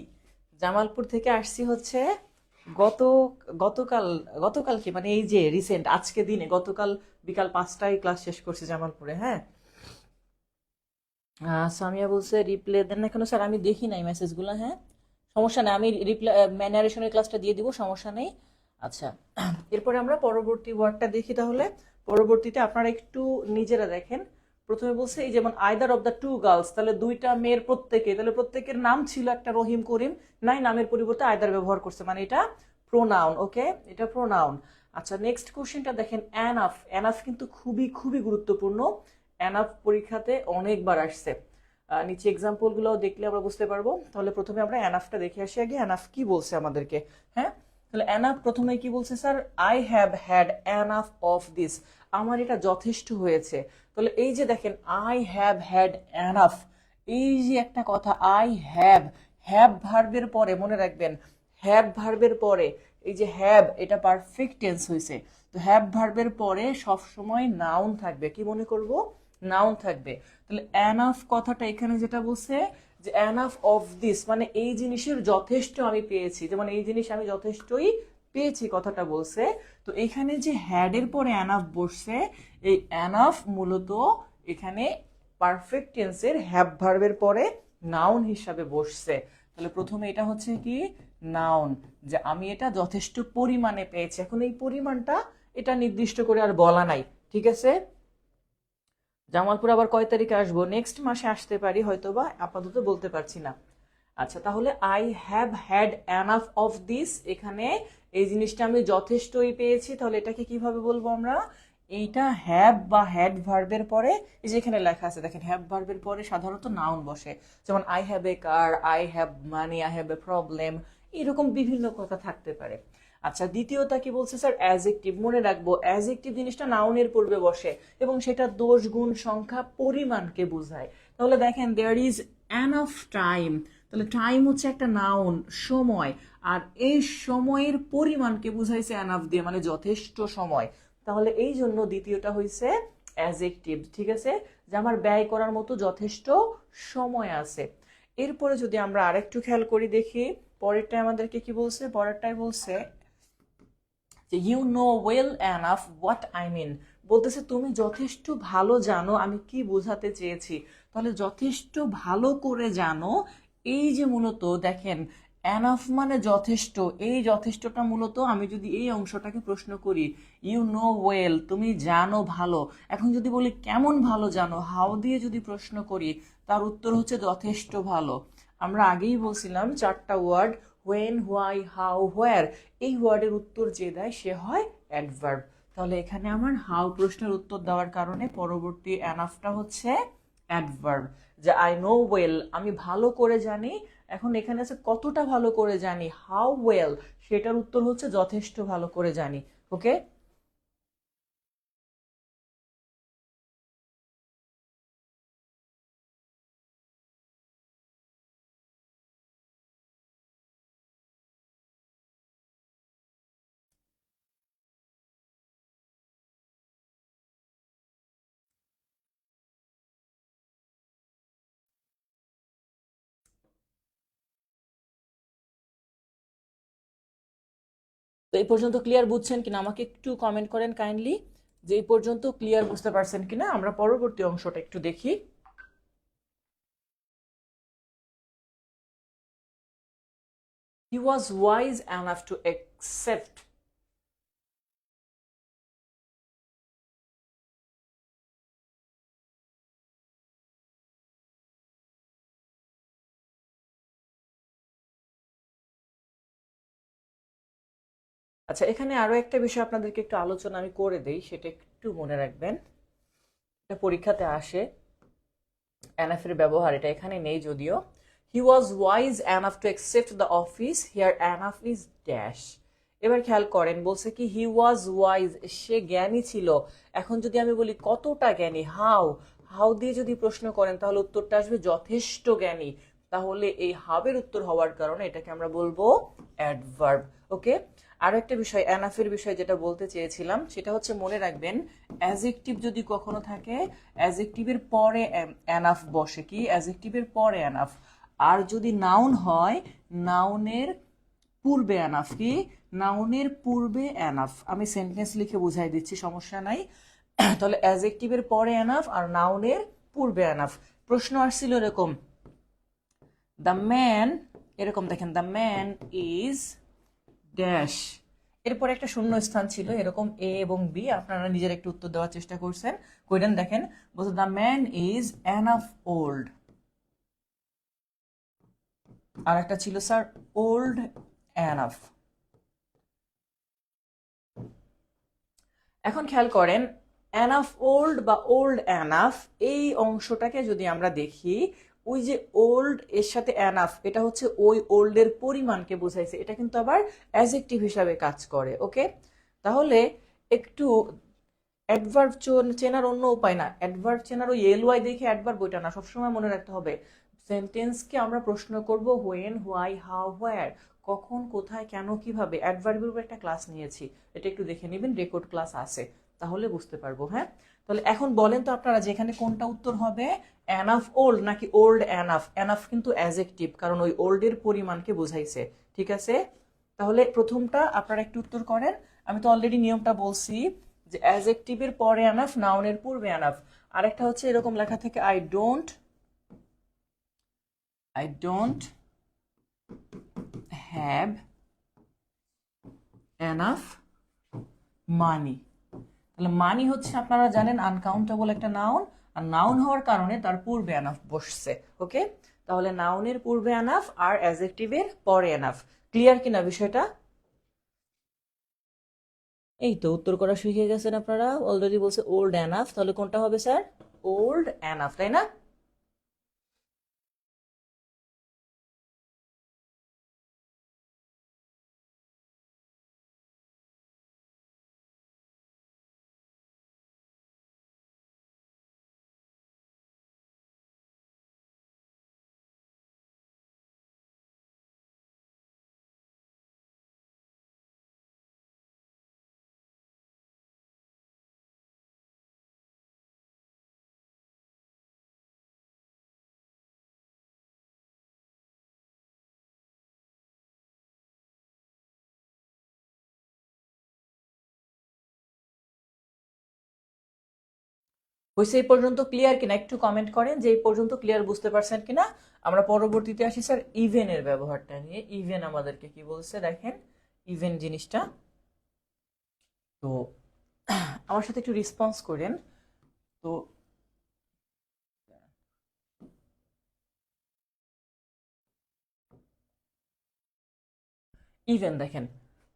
জামালপুর থেকে আসছি হচ্ছে গত গতকাল, গতকাল কি মানে এই যে রিসেন্ট আজকে দিনে, গতকাল বিকাল 5টায় ক্লাস শেষ করছি জামালপুরে। হ্যাঁ, সামিয়া বলছে রিপ্লে দেন না কেন স্যার, আমি দেখি নাই মেসেজগুলো। হ্যাঁ, সমস্যা নেই, আমি রিপ্লাই ম্যানারেশনের ক্লাসটা দিয়ে দিব, সমস্যা নেই। আচ্ছা, এরপরে আমরা পরবর্তী ওয়ার্ডটা দেখি তাহলে। পরবর্তীতে আপনারা একটু নিজেরা দেখেন। প্রথমে বলছে এই যেমন either of the two girls, তাহলে দুইটা মেয়ের প্রত্যেকে, তাহলে প্রত্যেকের নাম ছিল একটা রহিম করিম, নাই নামের পরিবর্তে আইদার ব্যবহার করছে, মানে এটা প্রোনাউন। ওকে, এটা প্রোনাউন। আচ্ছা, নেক্সট কোশ্চেনটা দেখেন, অ্যানাফ। অ্যানাফ কিন্তু খুবই খুবই গুরুত্বপূর্ণ। অ্যানাফ পরীক্ষাতে অনেকবার আসছে। নিচে এক্সাম্পল গুলো দেখলে আমরা বুঝতে পারবো। তাহলে প্রথমে আমরা অ্যানাফটা দেখে আসি আগে, অ্যানাফ কি বলছে আমাদেরকে। হ্যাঁ, তাহলে অ্যানাফ প্রথমে কি বলছে sir, I have had enough of this, আমার এটা যথেষ্ট হয়েছে। তাহলে এই যে দেখেন আই হ্যাভ হ্যাড অ্যানাফ, এই যে একটা কথা, আই হ্যাভ, হ্যাভ ভার্বের পরে মনে রাখবেন, হ্যাভ ভার্বের পরে এই যে হ্যাভ, এটা পারফেক্ট টেন্স হয়েছে। তো হ্যাভ ভার্বের পরে সব সময় নাউন থাকবে, কি মনে করব, নাউন থাকবে। তাহলে অ্যানাফ কথাটা এখানে যেটা বলছে যে অ্যানাফ অফ দিস, মানে এই জিনিসের যথেষ্ট আমি পেয়েছি, যেমন এই জিনিস আমি যথেষ্টই পেয়েছি কথাটা বলছে। তো এখানে যে হ্যাডের পরে অ্যানাফ বসছে, এই অ্যানাফ মূলত এখানে পারফেক্ট টেন্সের হ্যাভ ভার্বের পরে নাউন হিসাবে বসছে। তাহলে প্রথমে এটা হচ্ছে কি নাউন, যে আমি এটা যথেষ্ট পরিমাণে পেয়েছি। এখন এই পরিমাণটা এটা নির্দিষ্ট করে আর বলা নাই, ঠিক আছে। জামালপুর আবার কয় তারিখে আসবো, নেক্সট মাসে আসতে পারি হয়তোবা, আপাতত বলতে পারছি না। আচ্ছা, তাহলে I have had enough of this, এখানে এই জিনিসটা আমি যথেষ্টই পেয়েছি। তাহলে এটাকে কিভাবে বলবো আমরা, এইটা হ্যাভ বা হ্যাড ভার্বের পরে, এই যে এখানে লেখা আছে দেখেন, হ্যাভ ভার্বের পরে সাধারণত নাউন বসে, যেমন I have a car, I have money, I have a problem, এরকম বিভিন্ন কথা থাকতে পারে। আচ্ছা, দ্বিতীয়টা কি বলছে স্যার, অ্যাজেক্টিভ। মনে রাখবো অ্যাজেক্টিভ জিনিসটা নাউনের পূর্বে বসে এবং সেটা দোষ গুণ সংখ্যা পরিমাণকে বোঝায়। তাহলে দেখেন দেয়ার ইজ এনাফ টাইম, তাহলে টাইম হচ্ছে একটা নাউন, সময়, আর এই সময়ের পরিমাণকে বুঝাইছে এনাফ দিয়ে, মানে যথেষ্ট সময়। তাহলে এই জন্য দ্বিতীয়টা হইছে অ্যাজেক্টিভ, ঠিক আছে, যে আমার ব্যয় করার মতো যথেষ্ট সময় আছে। এরপরে যদি আমরা আরেকটু খেয়াল করি দেখি, পরেরটায় আমাদেরকে কি বলছে, পরেরটায় বলছে যে you know well enough what I mean, বলতেছে তুমি যথেষ্ট ভালো জানো আমি কি বোঝাতে চেয়েছি। তাহলে যথেষ্ট ভালো করে জানো, এই যে মূলত দেখেন এনাফ মানে যথেষ্ট, এই যথেষ্টটা মূলত আমি যদি এই অংশটাকে প্রশ্ন করি, ইউ নো ওয়েল তুমি জানো ভালো, এখন যদি বলি কেমন ভালো জানো, হাউ দিয়ে যদি প্রশ্ন করি, তার উত্তর হচ্ছে যথেষ্ট ভালো। আমরা আগেই বলছিলাম চারটা ওয়ার্ড, হোয়েন, হোয়াই, হাউ, হোয়ার, এই ওয়ার্ডের উত্তর যে দেয় সে হয় অ্যাডভার্ব। তাহলে এখানে আমার হাউ প্রশ্নের উত্তর দেওয়ার কারণে পরবর্তী অ্যানাফটা হচ্ছে অ্যাডভার্ব, যে আই নো ওয়েল আমি ভালো করে জানি। এখন এখানে আছে কতটা ভালো করে জানি, হাউ ওয়েল, সেটার উত্তর হচ্ছে যথেষ্ট ভালো করে জানি। ওকে, তো এই পর্যন্ত ক্লিয়ার বুঝছেন কিনা আমাকে একটু কমেন্ট করেন কাইন্ডলি, যে এই পর্যন্ত ক্লিয়ার বুঝতে পারছেন কিনা। আমরা পরবর্তী অংশটা একটু দেখি। He was wise enough to accept. আচ্ছা, এখানে আরো একটা বিষয় আপনাদেরকে একটু আলোচনা আমি করে দেই, সেটা একটু মনে রাখবেন। এটা পরীক্ষাতে আসে, এনাফ এর ব্যবহার এটা এখানে নেই যদিও। He was wise enough to accept the office, here enough is dash. এবার খেয়াল করেন বলছে কি হি ওয়াজ ওয়াইজ, সে জ্ঞানী ছিল। এখন যদি আমি বলি কতটা জ্ঞানী, হাউ, হাউ দিয়ে যদি প্রশ্ন করেন তাহলে উত্তরটা আসবে যথেষ্ট জ্ঞানী। তাহলে এই হাবের উত্তর হওয়ার কারণে এটাকে আমরা বলবো অ্যাডভার্ব। ওকে, আর একটা বিষয় এনাফের বিষয় যেটা বলতে চেয়েছিলাম সেটা হচ্ছে মনে রাখবেন অ্যাজেক্টিভ যদি কখনো থাকে অ্যাজেক্টিভের পরে এনাফ বসে, কি অ্যাজেক্টিভের পরে এনাফ। আর যদি নাউন হয় নাউনের পূর্বে এনাফ, কি নাউনের পূর্বে এনাফ। আমি সেন্টেন্স লিখে বুঝাই দিচ্ছি, সমস্যা নাই। তাহলে অ্যাজেক্টিভের পরে এনাফ আর নাউনের পূর্বে এনাফ। প্রশ্ন আসছিল এরকম, দ্য ম্যান, এরকম দেখেন দ্য ম্যান ইজ ড্যাশ, এরপর একটা শূন্য স্থান ছিল এরকম এ এবং বি, আপনারা নিজের একটু উত্তর দেওয়ার চেষ্টা করছেন, কইরেন। দেখেন বলছে the man is enough old, আর একটা ছিল স্যার ওল্ড এনাফ। এখন খেয়াল করেন এনাফ ওল্ড বা ওল্ড এনাফ এই অংশটাকে যদি আমরা দেখি, ওই যে ওল্ড এর সাথে এনাফ এটা হচ্ছে ওই ওল্ডের পরিমাণকে বোঝাইছে, এটা কিন্তু আবার অ্যাডজেক্টিভ হিসাবে কাজ করে। ওকে, তাহলে একটু অ্যাডভার্ব চেনার অন্য উপায় না, অ্যাডভার্ব চেনার ওই এল ওয়াই দেখে অ্যাডভার্ব বইটা না, সবসময় মনে রাখতে হবে সেন্টেন্সকে আমরা প্রশ্ন করব হোয়েন, হোয়াই, হাউ, হোয়ার, কখন, কোথায়, কেন, কিভাবে। অ্যাডভার্বের উপর একটা ক্লাস নিয়েছি, এটা একটু দেখে নেবেন, রেকর্ড ক্লাস আছে, তাহলে বুঝতে পারবো। হ্যাঁ, তাহলে এখন বলেন তো আপনারা যে এখানে কোনটা উত্তর হবে, এনাফ ওল্ড নাকি ওল্ড এনাফ? এনাফ কিন্তু অ্যাজেক্টিভ, কারণ ওই ওল্ডের পরিমাণকে বোঝাইছে। ঠিক আছে, তাহলে প্রথমটা আপনারা একটু উত্তর করেন। আমি তো অলরেডি নিয়মটা বলছি যে অ্যাজেক্টিভের পরে এনাফ, নাউনের পূর্বে এনাফ। আরেকটা হচ্ছে এরকম লেখা থেকে I don't have enough money. তাহলে মানি হচ্ছে আপনারা জানেন আনকাউন্টেবল একটা নাউন, আর নাউন হওয়ার কারণে তার পূর্বে এনাফ বসছে। ওকে, তাহলে নাউনের পূর্বে এনাফ আর অ্যাজেক্টিভের পরে এনাফ। ক্লিয়ার কিনা বিষয়টা? এই তো উত্তর করা শিখে গেছেন আপনারা, অলরেডি বলছে ওল্ড এনাফ, তাহলে কোনটা হবে স্যার? ওল্ড এনাফ, তাই না? হয়েছে এই পর্যন্ত ক্লিয়ার কিনা? একটু কমেন্ট করেন যে এই পর্যন্ত ক্লিয়ার, বুঝতে পারছেন কিনা। আমরা পরবর্তীতে আসি স্যার ইভেনের ব্যবহারটা নিয়ে। ইভেন আমাদেরকে কি বলছে দেখেন, ইভেন জিনিসটা। তো আমার সাথে একটু রেসপন্স করেন। তো ইভেন দেখেন,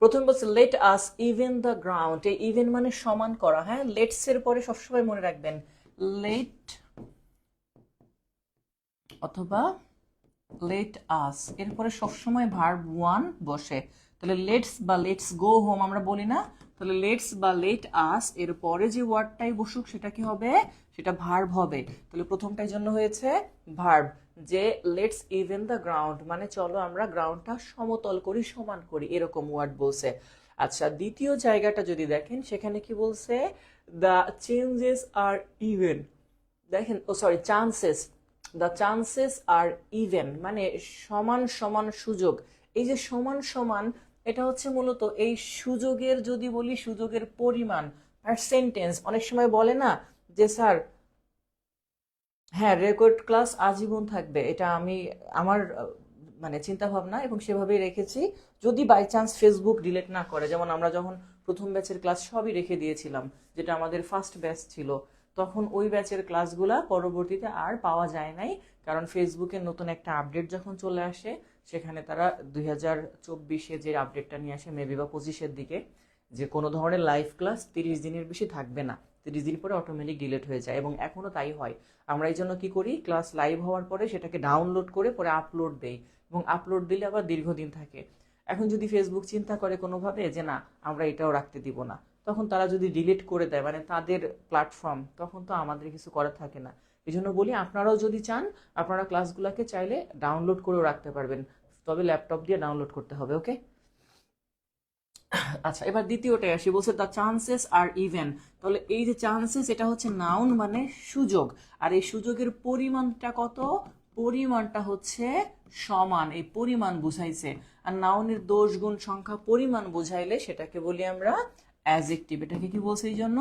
প্রথম বলছে let us even the ground. এই ইভেন মানে সমান করা। হ্যাঁ, লেটস এর পরে সবসময় মনে রাখবেন লেট অথবা লেট আস, এরপরে সবসময় ভার্ব ওয়ান বসে। তাহলে লেটস বা লেটস গো হোম আমরা বলি না, তাহলে লেটস বা লেট আস এর পরে যে ওয়ার্ডটাই বসুক সেটা কি হবে? সেটা ভার্ব হবে। তাহলে প্রথমটার জন্য হয়েছে ভার্ব, যে লেটস ইভেন দ্য গ্রাউন্ড মানে চলো আমরা গ্রাউন্ডটা সমতল করি, সমান করি, এরকম ওয়ার্ড বলছে। আচ্ছা, দ্বিতীয় জায়গাটা যদি দেখেন সেখানে কি বলছে, দ্য চেঞ্জেস আর ইভেন। দেখেন, oh sorry, chances, the chances are even মানে সমান সমান সুযোগ। এই যে সমান সমান, এটা হচ্ছে মূলত এই সুযোগের, যদি বলি সুযোগের পরিমাণ, পার্সেন্টেজ। অনেক সময় বলে না যে স্যার, হ্যাঁ রেকর্ড ক্লাস আজীবন থাকবে, এটা আমি আমার মানে চিন্তা ভাবনা এবং সেভাবেই রেখেছি। যদি বাই চান্স ফেসবুক ডিলিট না করে, যেমন আমরা যখন প্রথম ব্যাচের ক্লাস সবই রেখে দিয়েছিলাম, যেটা আমাদের ফার্স্ট ব্যাচ ছিল, তখন ওই ব্যাচের ক্লাসগুলা পরবর্তীতে আর পাওয়া যায় নাই, কারণ ফেসবুকের নতুন একটা আপডেট যখন চলে আসে, সেখানে তারা 2024-এ যে আপডেটটা নিয়ে আসে, মেবি বা 25-এর দিকে, যে কোনো ধরনের লাইভ ক্লাস 30 দিনের বেশি থাকবে না, 30 দিন পরে অটোমেটিক ডিলিট হয়ে যায়, এবং এখনও তাই হয়। আমরা এই জন্য কি করি, ক্লাস লাইভ হওয়ার পরে সেটাকে ডাউনলোড করে পরে আপলোড দেই, এবং আপলোড দিলে আবার দীর্ঘদিন থাকে। এখন যদি ফেসবুক চিন্তা করে কোনোভাবে যে না আমরা এটাও রাখতে দিব না, তখন তারা যদি ডিলিট করে দেয়, মানে তাদের প্ল্যাটফর্ম, তখন তো আমাদের কিছু করার থাকে না। এই জন্য বলি আপনারাও যদি চান, আপনারা ক্লাসগুলোকে চাইলে ডাউনলোড করেও রাখতে পারবেন, তবে ল্যাপটপ দিয়ে ডাউনলোড করতে হবে। ওকে, আচ্ছা, এবার দ্বিতীয়টায় আসি, বলছে দ্য চান্সেস আর ইভেন। তাহলে এই যে চান্সেস, এটা হচ্ছে নাউন মানে সুযোগ, আর এই সুযোগের পরিমাণটা কত? পরিমাণটা হচ্ছে সমান, এই পরিমাণ বুঝাইছে। আর নাউনের দোষ গুণ সংখ্যা পরিমাণ বুঝাইলে সেটাকে বলি আমরা অ্যাজেক্টিভ। এটাকে কি বলছে এই জন্য?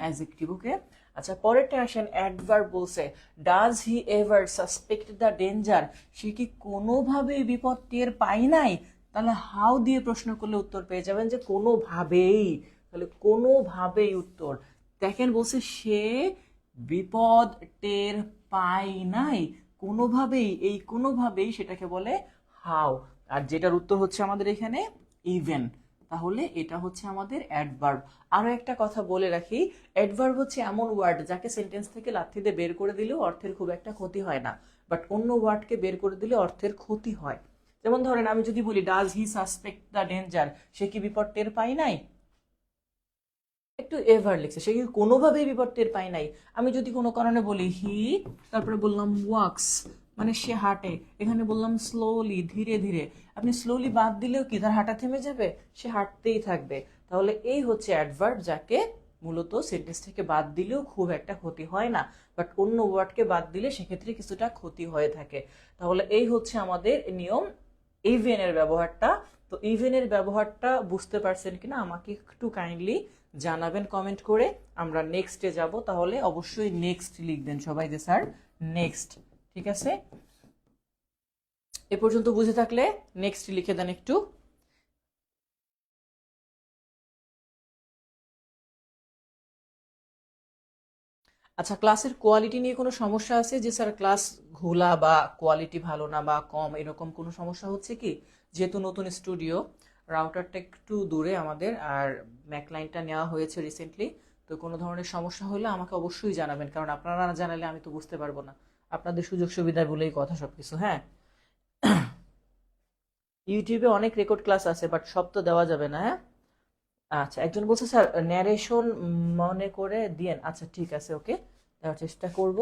অ্যাজেক্টিভ। ওকে। আচ্ছা, পরেরটা আসেন, অ্যাডভার্ব বলছে does he ever suspect the danger, সে কি কোনোভাবেই বিপদ টের পায় নাই? তাহলে হাউ দিয়ে প্রশ্ন করলে উত্তর পেয়ে যাবেন যে কোনোভাবেই। তাহলে কোনোভাবেই উত্তর। দেখেন বলছে সে বিপদ টের পায় নাই, কোনোভাবেই, এই কোনোভাবেই সেটাকে বলে হাউ। আর যেটার উত্তর হচ্ছে আমাদের এখানে ইভেন। তাহলে এটা হচ্ছে আমাদের অ্যাডভার্ব। আরো একটা কথা বলে রাখি, অ্যাডভার্ব হচ্ছে এমন ওয়ার্ড যাকে সেন্টেন্স থেকে লাথি দিয়ে বের করে দিলেও অর্থের খুব একটা ক্ষতি হয় না, বাট অন্য ওয়ার্ডকে বের করে দিলে অর্থের ক্ষতি হয়। যেমন ধরেন আমি যদি বলি does he suspect the danger, সে কি বিপদ টের পায় নাই? একটু এভার লিখছে, সে কি কোনোভাবেই বিপদ টের পায় নাই। আমি যদি কোনো কারণে বলি হি, তারপরে বললাম ওয়াক্স, মানে সে হাঁটে, এখানে বললাম স্লোলি, ধীরে ধীরে, আপনি স্লোলি বাদ দিলেও কি তার হাঁটা থেমে যাবে? সে হাঁটতেই থাকবে। তাহলে এই হচ্ছে অ্যাডভার্ব, যাকে মূলত সেন্টেন্স থেকে বাদ দিলেও খুব একটা ক্ষতি হয় না, বাট অন্য ওয়ার্ডকে বাদ দিলে সেক্ষেত্রে কিছুটা ক্ষতি হয়ে থাকে। তাহলে এই হচ্ছে আমাদের নিয়ম ইভেনের ব্যবহারটা। তো ইভেনের ব্যবহারটা বুঝতে পারছেন কিনা আমাকে একটু কাইন্ডলি জানাবেন কমেন্ট করে। আমরা নেক্সটে যাব, তাহলে অবশ্যই নেক্সট লিখবেন সবাই যে স্যার নেক্সট। ঠিক আছে, এ পর্যন্ত বুঝে থাকলে নেক্সট লিখে দেন একটু। আচ্ছা, ক্লাসের কোয়ালিটি নিয়ে কোনো সমস্যা আছে যে স্যার ক্লাস ঘোলা বা কোয়ালিটি ভালো না বা কম, এরকম কোনো সমস্যা হচ্ছে কি? যেহেতু নতুন স্টুডিও, রাউটারটা একটু দূরে আমাদের, আর ম্যাকলাইনটা নেওয়া হয়েছে রিসেন্টলি, তো কোনো ধরনের সমস্যা হলে আমাকে অবশ্যই জানাবেন, কারণ আপনারা না জানালে আমি তো বুঝতে পারবো না। আপনাদের সুযোগ সুবিধা বলেই কথা সবকিছু। হ্যাঁ, ইউটিউবে অনেক রেকর্ড ক্লাস আছে, বাট সব তো দেওয়া যাবে না। হ্যাঁ, আচ্ছা, একজন বলছে স্যার ন্যারেশন মনে করে দিয়েন। আচ্ছা ঠিক আছে, ওকে, দেওয়ার চেষ্টা করব।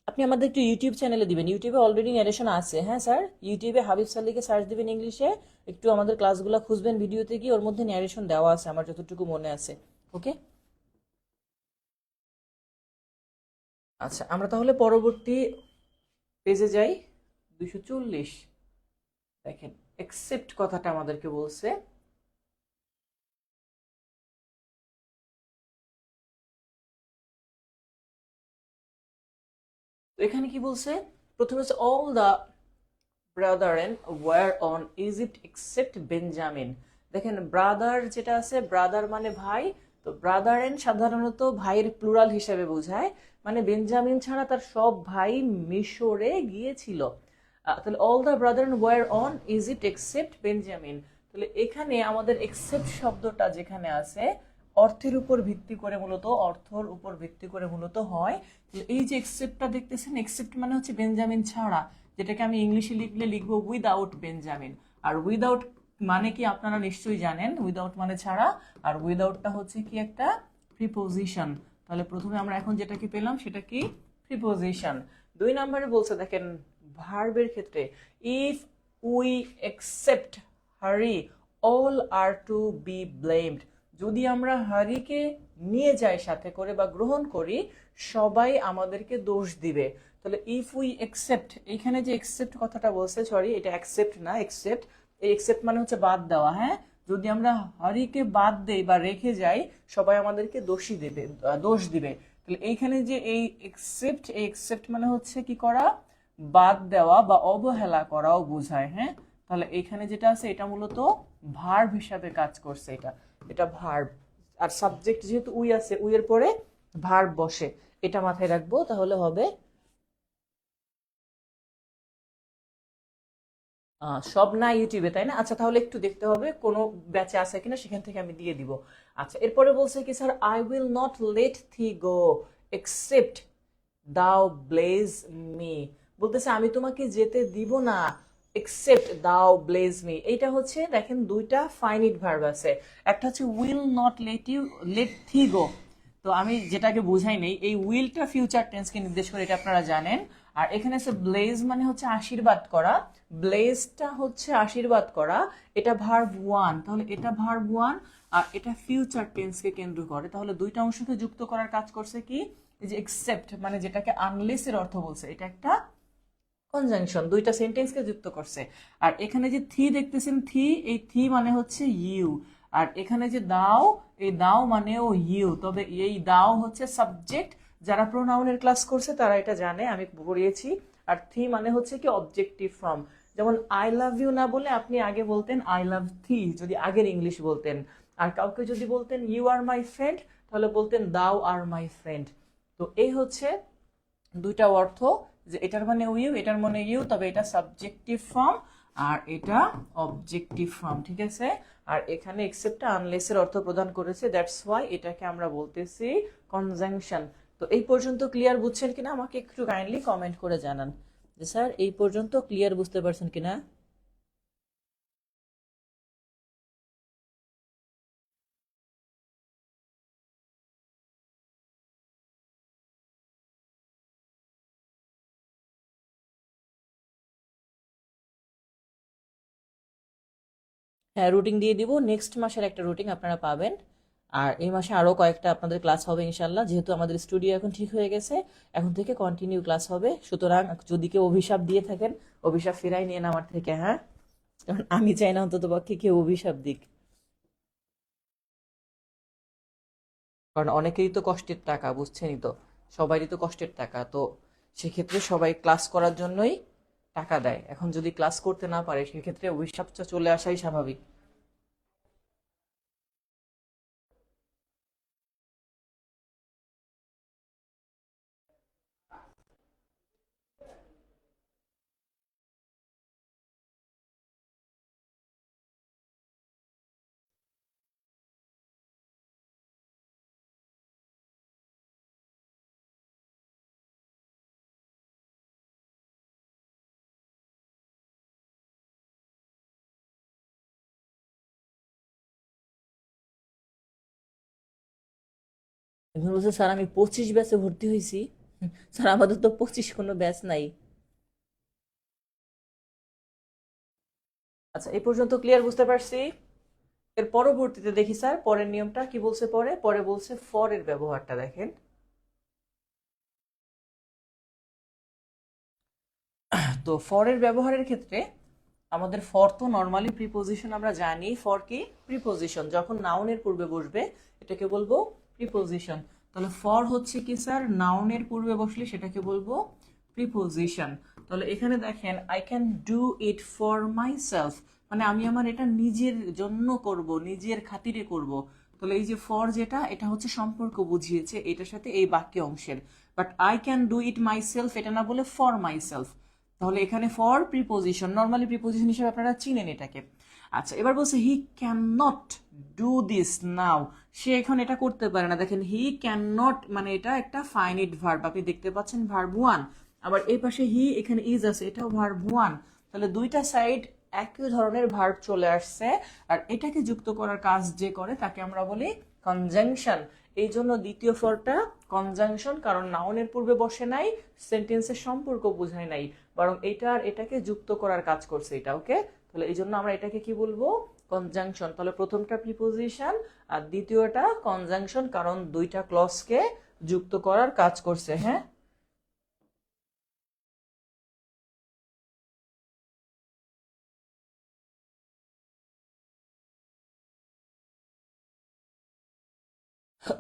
আপনি আমাদের একটু ইউটিউব চ্যানেলে দিবেন, ইউটিউবে অলরেডি ন্যারেশন আছে। হ্যাঁ স্যার, ইউটিউবে হাবিব স্যার লিখে সার্চ দিবেন ইংলিশে, একটু আমাদের ক্লাসগুলো খুঁজবেন ভিডিওতে গিয়ে, ওর মধ্যে ন্যারেশন দেওয়া আছে আমার যতটুকু মনে আছে। ওকে। আচ্ছা, আমরা তাহলে পরবর্তী পেজে যাই। 240, দেখেন একসেপ্ট কথাটা আমাদেরকে বলছে। তো এখানে কি বলছে? প্রথমে হচ্ছে all the brethren were on Egypt except Benjamin. দেখেন ব্রাদার যেটা আছে, ব্রাদার মানে ভাই, তো ব্রাদারেন সাধারণত ভাইয়ের প্লুরাল হিসেবে বোঝায়, মানে বেঞ্জামিন ছাড়া তার সব ভাই মিশরে গিয়েছিল। তাহলে all the brethren were on Egypt except Benjamin. তাহলে এখানে আমাদের এক্সেপ্ট শব্দটা যেখানে আছে, অর্থের উপর ভিত্তি করে মূলত, অর্থর উপর ভিত্তি করে মূলত হয়। এই যে এক্সেপ্টটা দেখতেছেন, এক্সেপ্ট মানে হচ্ছে বেঞ্জামিন ছাড়া, যেটাকে আমি ইংলিশে লিখলে লিখবো উইদাউট বেঞ্জামিন। আর উইদাউট মানে কি আপনারা নিশ্চয়ই জানেন, উইদাউট মানে ছাড়া, আর উইদাউটটা হচ্ছে কি একটা প্রিপোজিশন। তাহলে প্রথমে আমরা এখন যেটা কি পেলাম সেটা কি? প্রিপোজিশন। 2 নম্বরে বলছে দেখেন ভার্বের ক্ষেত্রে, if we accept Harry all are to be blamed. যদি আমরা হারিকে নিয়ে যাই সাথে করে বা গ্রহণ করি, সবাই আমাদেরকে দোষ দিবে। তাহলে ইফ উই অ্যাকসেপ্ট, এখানে যে অ্যাকসেপ্ট কথাটা বলছে, সরি এটা অ্যাকসেপ্ট না, অ্যাকসেপ্ট, এই অ্যাকসেপ্ট মানে হচ্ছে বাদ দেওয়া। হ্যাঁ, যদি আমরা হারিকে বাদ দেই বা রেখে যাই, সবাই আমাদেরকে দোষ দিবে। তাহলে এইখানে যে এই অ্যাকসেপ্ট, এই অ্যাকসেপ্ট মানে হচ্ছে কি করা? বাদ দেওয়া বা অবহেলা করাও বোঝায়। হ্যাঁ, তাহলে এখানে যেটা আছে এটা মূলত ভার্ব হিসাবে কাজ করছে, এটা এটা ভার্ব। আর সাবজেক্ট যেহেতু উই আছে, উই এর পরে ভার্ব বসে, এটা মাথায় রাখবো, তাহলে হবে সব না ইউটিউবে, তাই না? আচ্ছা, তাহলে একটু দেখতে হবে কোনো ব্যাচে আছে কিনা, সেখান থেকে আমি দিয়ে দিব। আচ্ছা, এরপরে বলছে কি sir, I will not let thee go except thou bless me. বলতেছে আমি তোমাকে যেতে দিব না এক্সেপ্ট দাও ব্লেজ মি। এইটা হচ্ছে দেখেন দুইটা ফাইনিট ভার্ব আছে, একটা হচ্ছে উইল নট লেট থি গো। তো আমি যেটাকে বুঝাই নেই, এই উইলটা ফিউচার টেন্সকে নির্দেশ করে, এটা আপনারা জানেন। আর এখানে আছে ব্লেজ মানে হচ্ছে আশীর্বাদ করা, ব্লেজটা হচ্ছে আশীর্বাদ করা, এটা ভার্ব ওয়ান, তাহলে এটা ভার্ব ওয়ান আর এটা ফিউচার টেন্সকে কেন্দ্র করে, তাহলে দুইটা অংশকে যুক্ত করার কাজ করছে কি, এই যে এক্সেপ্ট মানে যেটাকে আনলেস এর অর্থ বলছে, এটা একটা কনজাংশন, দুইটা সেন্টেন্সকে যুক্ত করছে। আর এখানে যে থি দেখতেছেন, থি, এই থি মানে হচ্ছে ইউ, আর এখানে যে দাও, এই দাও মানেও ইউ, তবে এই দাও হচ্ছে সাবজেক্ট, যারা প্রোনাউনের ক্লাস করছে তারা এটা জানে, আমি পড়িয়েছি। আর থি মানে হচ্ছে কি অবজেক্টিভ ফর্ম, যেমন আই লাভ ইউ না বলে আপনি আগে বলতেন আই লাভ থি, যদি আগের ইংলিশ বলতেন। আর কাউকে যদি বলতেন ইউ আর মাই ফ্রেন্ড, তাহলে বলতেন দাও আর মাই ফ্রেন্ড। তো এই হচ্ছে দুইটা অর্থ, যে এটার মানে ইউ, এটার মানে ইউ, তবে এটা সাবজেক্টিভ ফর্ম আর এটা অবজেক্টিভ ফর্ম, ঠিক আছে। আর এখানে এক্সেপ্টটা আনলেস এর অর্থ প্রদান করেছে, দ্যাটস ওয়াই এটাকে আমরা বলতেছি কনজাংশন। তো এই পর্যন্ত ক্লিয়ার বুঝছেন কিনা আমাকে একটু কাইন্ডলি কমেন্ট করে জানান যে স্যার এই পর্যন্ত ক্লিয়ার বুঝতে পারছেন কিনা। হ্যাঁ, রুটিন দিয়ে দিব, নেক্সট মাসের একটা রুটিন আপনারা পাবেন। আর এই মাসে আরও কয়েকটা আপনাদের ক্লাস হবে ইনশাল্লাহ, যেহেতু আমাদের স্টুডিও এখন ঠিক হয়ে গেছে, এখন থেকে কন্টিনিউ ক্লাস হবে। সুতরাং যদি কেউ অভিশাপ দিয়ে থাকেন, অভিশাপ ফিরাই নিয়ে আমার থেকে, হ্যাঁ, কারণ আমি চাই না অন্তত পক্ষে কেউ অভিশাপ দিক, কারণ অনেকেরই তো কষ্টের টাকা, বুঝছেনই তো, সবারই তো কষ্টের টাকা, তো সেক্ষেত্রে সবাই ক্লাস করার জন্যই টাকা দেয়, এখন যদি ক্লাস করতে না পারে সেক্ষেত্রে অভিশাপটা চলে আসাই স্বাভাবিক। এখন বলছে স্যার আমি 25 ব্যাচে ভর্তি হয়েছি। স্যার আমাদের তো 25 কোনো ব্যাচ নাই। আচ্ছা, এই পর্যন্ত ক্লিয়ার বুঝতে পারছি। এর পরবর্তীতে দেখি স্যার পরের নিয়মটা কি বলছে, পরে পরে বলছে ফর এর ব্যবহারটা দেখেন। তো ফর এর ব্যবহারের ক্ষেত্রে আমাদের ফর তো নর্মালি প্রিপোজিশন, আমরা জানি ফর কি প্রিপোজিশন, যখন নাউনের পূর্বে বসবে এটাকে বলবো প্রিপোজিশন। তাহলে ফর হচ্ছে কি স্যার, নাউনের পূর্বে বসলে সেটাকে বলবো প্রিপোজিশন। তাহলে এখানে দেখেন I can do it for my self, মানে আমি আমার এটা নিজের জন্য করব, নিজের খাতিরে করব। তাহলে এই যে ফর যেটা, এটা হচ্ছে সম্পর্ক বুঝিয়েছে এটার সাথে এই বাক্য অংশের, but I can do it my self এটা না বলে ফর মাই সেলফ। তাহলে এখানে ফর প্রিপোজিশন, নর্মালি প্রিপোজিশন হিসেবে আপনারা চিনেন এটাকে। আচ্ছা, এবার বলছে he can not do this now, সে এখন এটা করতে পারে না। দেখেন হি ক্যান নট মানে এটা একটা ফাইনিট ভার্ব, আপনি দেখতে পাচ্ছেন ভার্ব ওয়ান, আবার এই পাশে হি, এখানে ইজ আছে, এটাও ভার্ব ওয়ান। তাহলে দুইটা সাইড একই ধরনের ভার্ব চলে আসছে, আর এটাকে যুক্ত করার কাজ যে করে তাকে আমরা বলি কনজাংশন। এই জন্য দ্বিতীয় ফরটা কনজাংশন, কারণ নাউনের পূর্বে বসে নাই, সেন্টেন্সের সম্পর্ক বোঝায় নাই, বরং এটা আর এটাকে যুক্ত করার কাজ করছে এটা, ওকে। তাহলে এই জন্য আমরা এটাকে কি বলবো, কনজাংশন। তাহলে প্রথমটা প্রিপোজিশন আর দ্বিতীয়টা কনজাংশন, কারণ দুইটা ক্লজকে যুক্ত করার কাজ করছে, হ্যাঁ।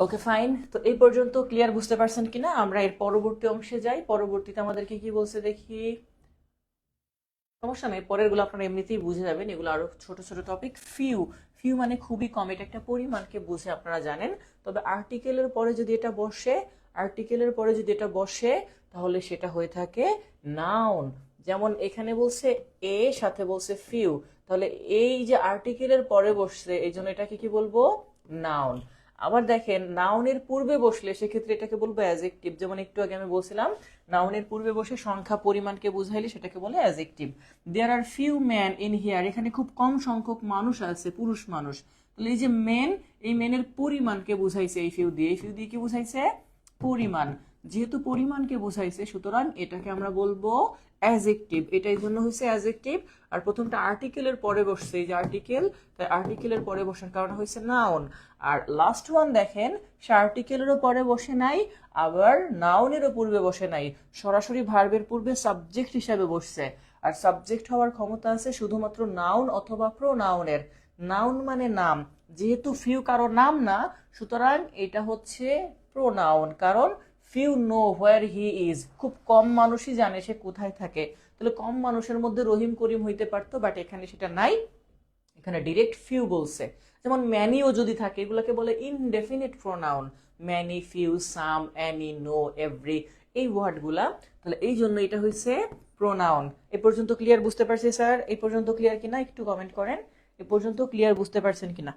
ওকে ফাইন, তো এই পর্যন্ত ক্লিয়ার বুঝতে পারছেন কিনা, আমরা এর পরবর্তী অংশে যাই। পরবর্তীতে আমাদেরকে কি বলছে দেখি, সমস্যা নেই, পরের গুলো আপনারা এমনিতেই বুঝে যাবেন, এগুলো আরো ছোট ছোট টপিক। ফিউ, ফিউ মানে খুবই কম, এটা একটা পরিমাণকে বুঝে, আপনারা জানেন। তবে আর্টিকেলের পরে যদি এটা বসে, আর্টিকেলের পরে যদি এটা বসে তাহলে সেটা হয়ে থাকে নাউন। যেমন এখানে বলছে এ, সাথে বলছে ফিউ, তাহলে এই যে আর্টিকেলের পরে বসছে এই জন্য এটাকে কি বলবো, নাউন। আবার দেখেন নাউনের পূর্বে বসলে সেক্ষেত্রে এটাকে বলবো অ্যাজেক্টিভ, যেমন একটু আগে আমি বলছিলাম নাউনের পূর্বে বসে সংখ্যা পরিমাণকে বুঝাইলে সেটাকে বলে adjective. There are few man in here, এখানে খুব কম সংখ্যক মানুষ আছে, পুরুষ মানুষ। তাহলে এই যে মেন, এই মেনের পরিমাণকে বুঝাইছে এই ফিউ দিয়ে, এই ফিউ দিয়ে কি বুঝাইছে, পরিমাণ। যেহেতু পরিমাণকে বোঝাইছে সুতরাং এটাকে আমরা বলবো অ্যাজেক্টিভ, এটাই জন্য হয়েছে অ্যাজেক্টিভ। আর প্রথমটা আর্টিকেলের পরে বসছে, এই যে আর্টিকেল, তাই আর্টিকেলের পরে বসার কারণে হয়েছে নাউন। আর লাস্ট ওয়ান দেখেন, সে আর্টিকেলেরও পরে বসে নাই, আবার নাউনেরও পূর্বে বসে নাই, সরাসরি ভার্বের পূর্বে সাবজেক্ট হিসাবে বসছে। আর সাবজেক্ট হওয়ার ক্ষমতা আছে শুধুমাত্র নাউন অথবা প্রোনাউনের। নাউন মানে নাম, যেহেতু ফিউ কারো নাম না, সুতরাং এটা হচ্ছে প্রোনাউন। কারণ few know where he is, খুব কম মানুষই জানে সে কোথায় থাকে। তাহলে কম মানুষের মধ্যে রহিম করিম হইতে পারতো, বাট এখানে সেটা নাই, এখানে ডিরেক্ট ফিউ বলছে। যেমন ম্যানিও যদি থাকে, এগুলোকে বলে ইনডেফিনিট প্রোনাউন, ম্যানি, ফিউ, সাম, অ্যানি, নো, এভরি, এই ওয়ার্ডগুলা। তাহলে এই জন্য এটা হয়েছে প্রোনাউন। এ পর্যন্ত ক্লিয়ার বুঝতে পারছি স্যার? এই পর্যন্ত ক্লিয়ার কিনা একটু কমেন্ট করেন, এ পর্যন্ত ক্লিয়ার বুঝতে পারছেন কিনা।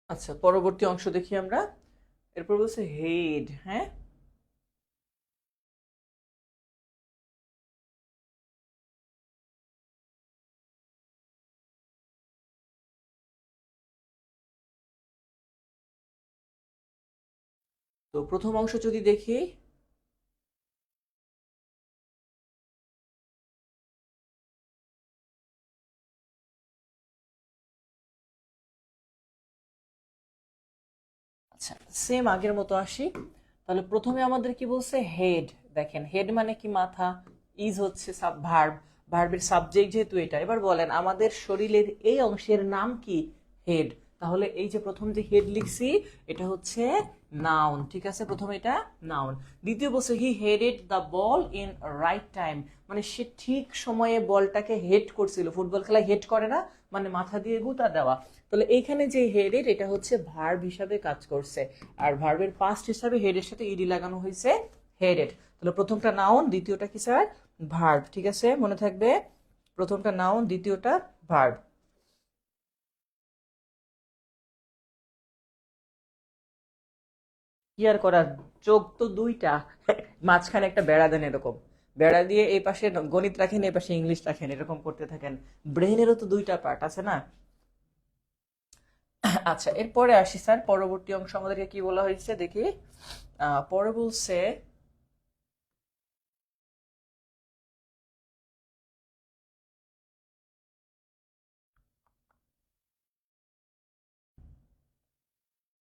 আচ্ছা, পরবর্তী অংশ দেখি আমরা। এরপর বলছে হেড। হ্যাঁ, তো প্রথম অংশ যদি দেখি, আচ্ছা সেম আগের মতো আসি। তাহলে প্রথমে আমাদের কি বলছে, হেড। দেখেন হেড মানে কি, মাথা। ইজ হচ্ছে ভার্ব, ভার্বের সাবজেক্ট যেহেতু এটা। এবার বলেন আমাদের শরীরের এই অংশের নাম কি, হেড। তাহলে এই যে প্রথম যে হেড লিখছি, এটা হচ্ছে নাউন, ঠিক আছে, প্রথমে এটা নাউন। দ্বিতীয় বলছে he headed the ball in right time, মানে সে ঠিক সময়ে বলটাকে হেড করছিল। ফুটবল খেলায় হেড করে না, মানে মাথা দিয়ে গুতা দেওয়া। তাহলে এইখানে যে হেডেড, এটা হচ্ছে ভার্ব হিসাবে কাজ করছে। আর ভার্বের পাস্ট হিসাবে হেডের সাথে ইডি লাগানো হয়েছে, হেডেড। তাহলে প্রথমটা নাউন, দ্বিতীয়টা কি স্যার, ভার্ব। ঠিক আছে, মনে থাকবে, প্রথমটা নাউন, দ্বিতীয়টা ভার্ব। কি আর করার, চোখ তো দুইটা, মাঝখানে একটা বেড়া দেন এরকম, বেড়া দিয়ে এই পাশে গণিত রাখেন, এই পাশে ইংলিশ রাখেন, এরকম করতে থাকেন। ব্রেনেরও তো দুইটা পার্ট আছে না। আচ্ছা, এরপরে আসি স্যার, পরবর্তী অংশ আমাদেরকে কি বলা হয়েছে দেখি। পরে বলছে,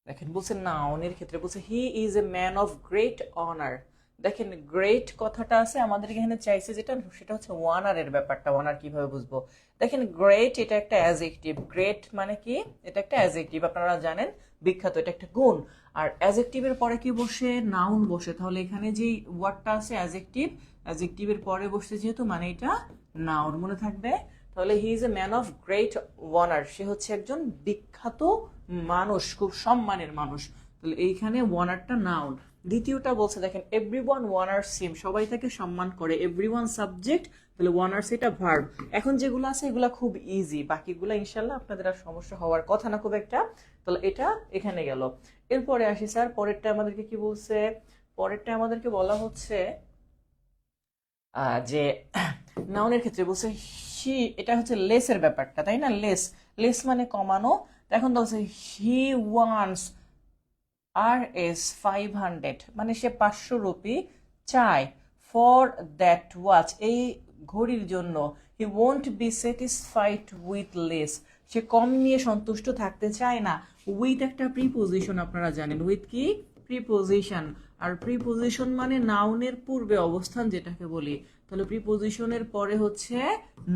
দেখেন বলছে নাউনের ক্ষেত্রে বলছে হি is a man of great honour. দেখেন গ্রেট কথাটা আছে আমাদের এখানে, চাইছে যেটা সেটা হচ্ছে ওয়ানারের ব্যাপারটা। ওয়ানার কিভাবে বুঝবো, দেখেন গ্রেট এটা একটা অ্যাজেক্টিভ। গ্রেট মানে কি, এটা একটা অ্যাজেক্টিভ, আপনারা জানেন, বিখ্যাত, এটা একটা গুণ। আর অ্যাজেক্টিভের পরে কি বসে, নাউন বসে। তাহলে এখানে যে ওয়ার্ডটা আছে অ্যাজেক্টিভ, অ্যাজেক্টিভের পরে বসছে যেহেতু, মানে এটা নাউন, মনে থাকবে। তাহলে he is a man of great honour, সে হচ্ছে একজন বিখ্যাত মানুষ, খুব সম্মানের মানুষ। তাহলে এইখানে ওয়ানারটা নাউন। দ্বিতীয়টা বলছে দেখেন এভরিওয়ান ওয়ানার্স হিম, সবাই তাকে সম্মান করে। এভরিওয়ান সাবজেক্ট, তাহলে ওয়ানার্স এটা ভার্ব। এখন যেগুলো আছে এগুলা খুব ইজি, বাকিগুলো ইনশাল্লাহ আপনাদের আর সমস্যা হওয়ার কথা না খুব একটা। তাহলে এটা এখানে গেল। এরপরে আসি স্যার, পরেরটা আমাদেরকে কি বলছে, পরেরটা আমাদেরকে বলা হচ্ছে যে নাউনের ক্ষেত্রে বলছে হি, এটা হচ্ছে লেসের ব্যাপারটা, তাই না, লেস। লেস মানে কমানো। এখন বলছে হি ওয়ান্টস Rs 500, মানে সে 500 রুপি চায়। ফর দ্যাট ওয়াচ, এই ঘড়ির জন্য। He won't be satisfied with less, সে কম নিয়ে সন্তুষ্ট থাকতে চায় না। উইথ একটা প্রিপোজিশন, আপনারা জানেন উইথ কি, প্রিপোজিশন। আর প্রিপোজিশন মানে নাউনের পূর্বে অবস্থান যেটাকে বলি। তাহলে প্রিপোজিশনের পরে হচ্ছে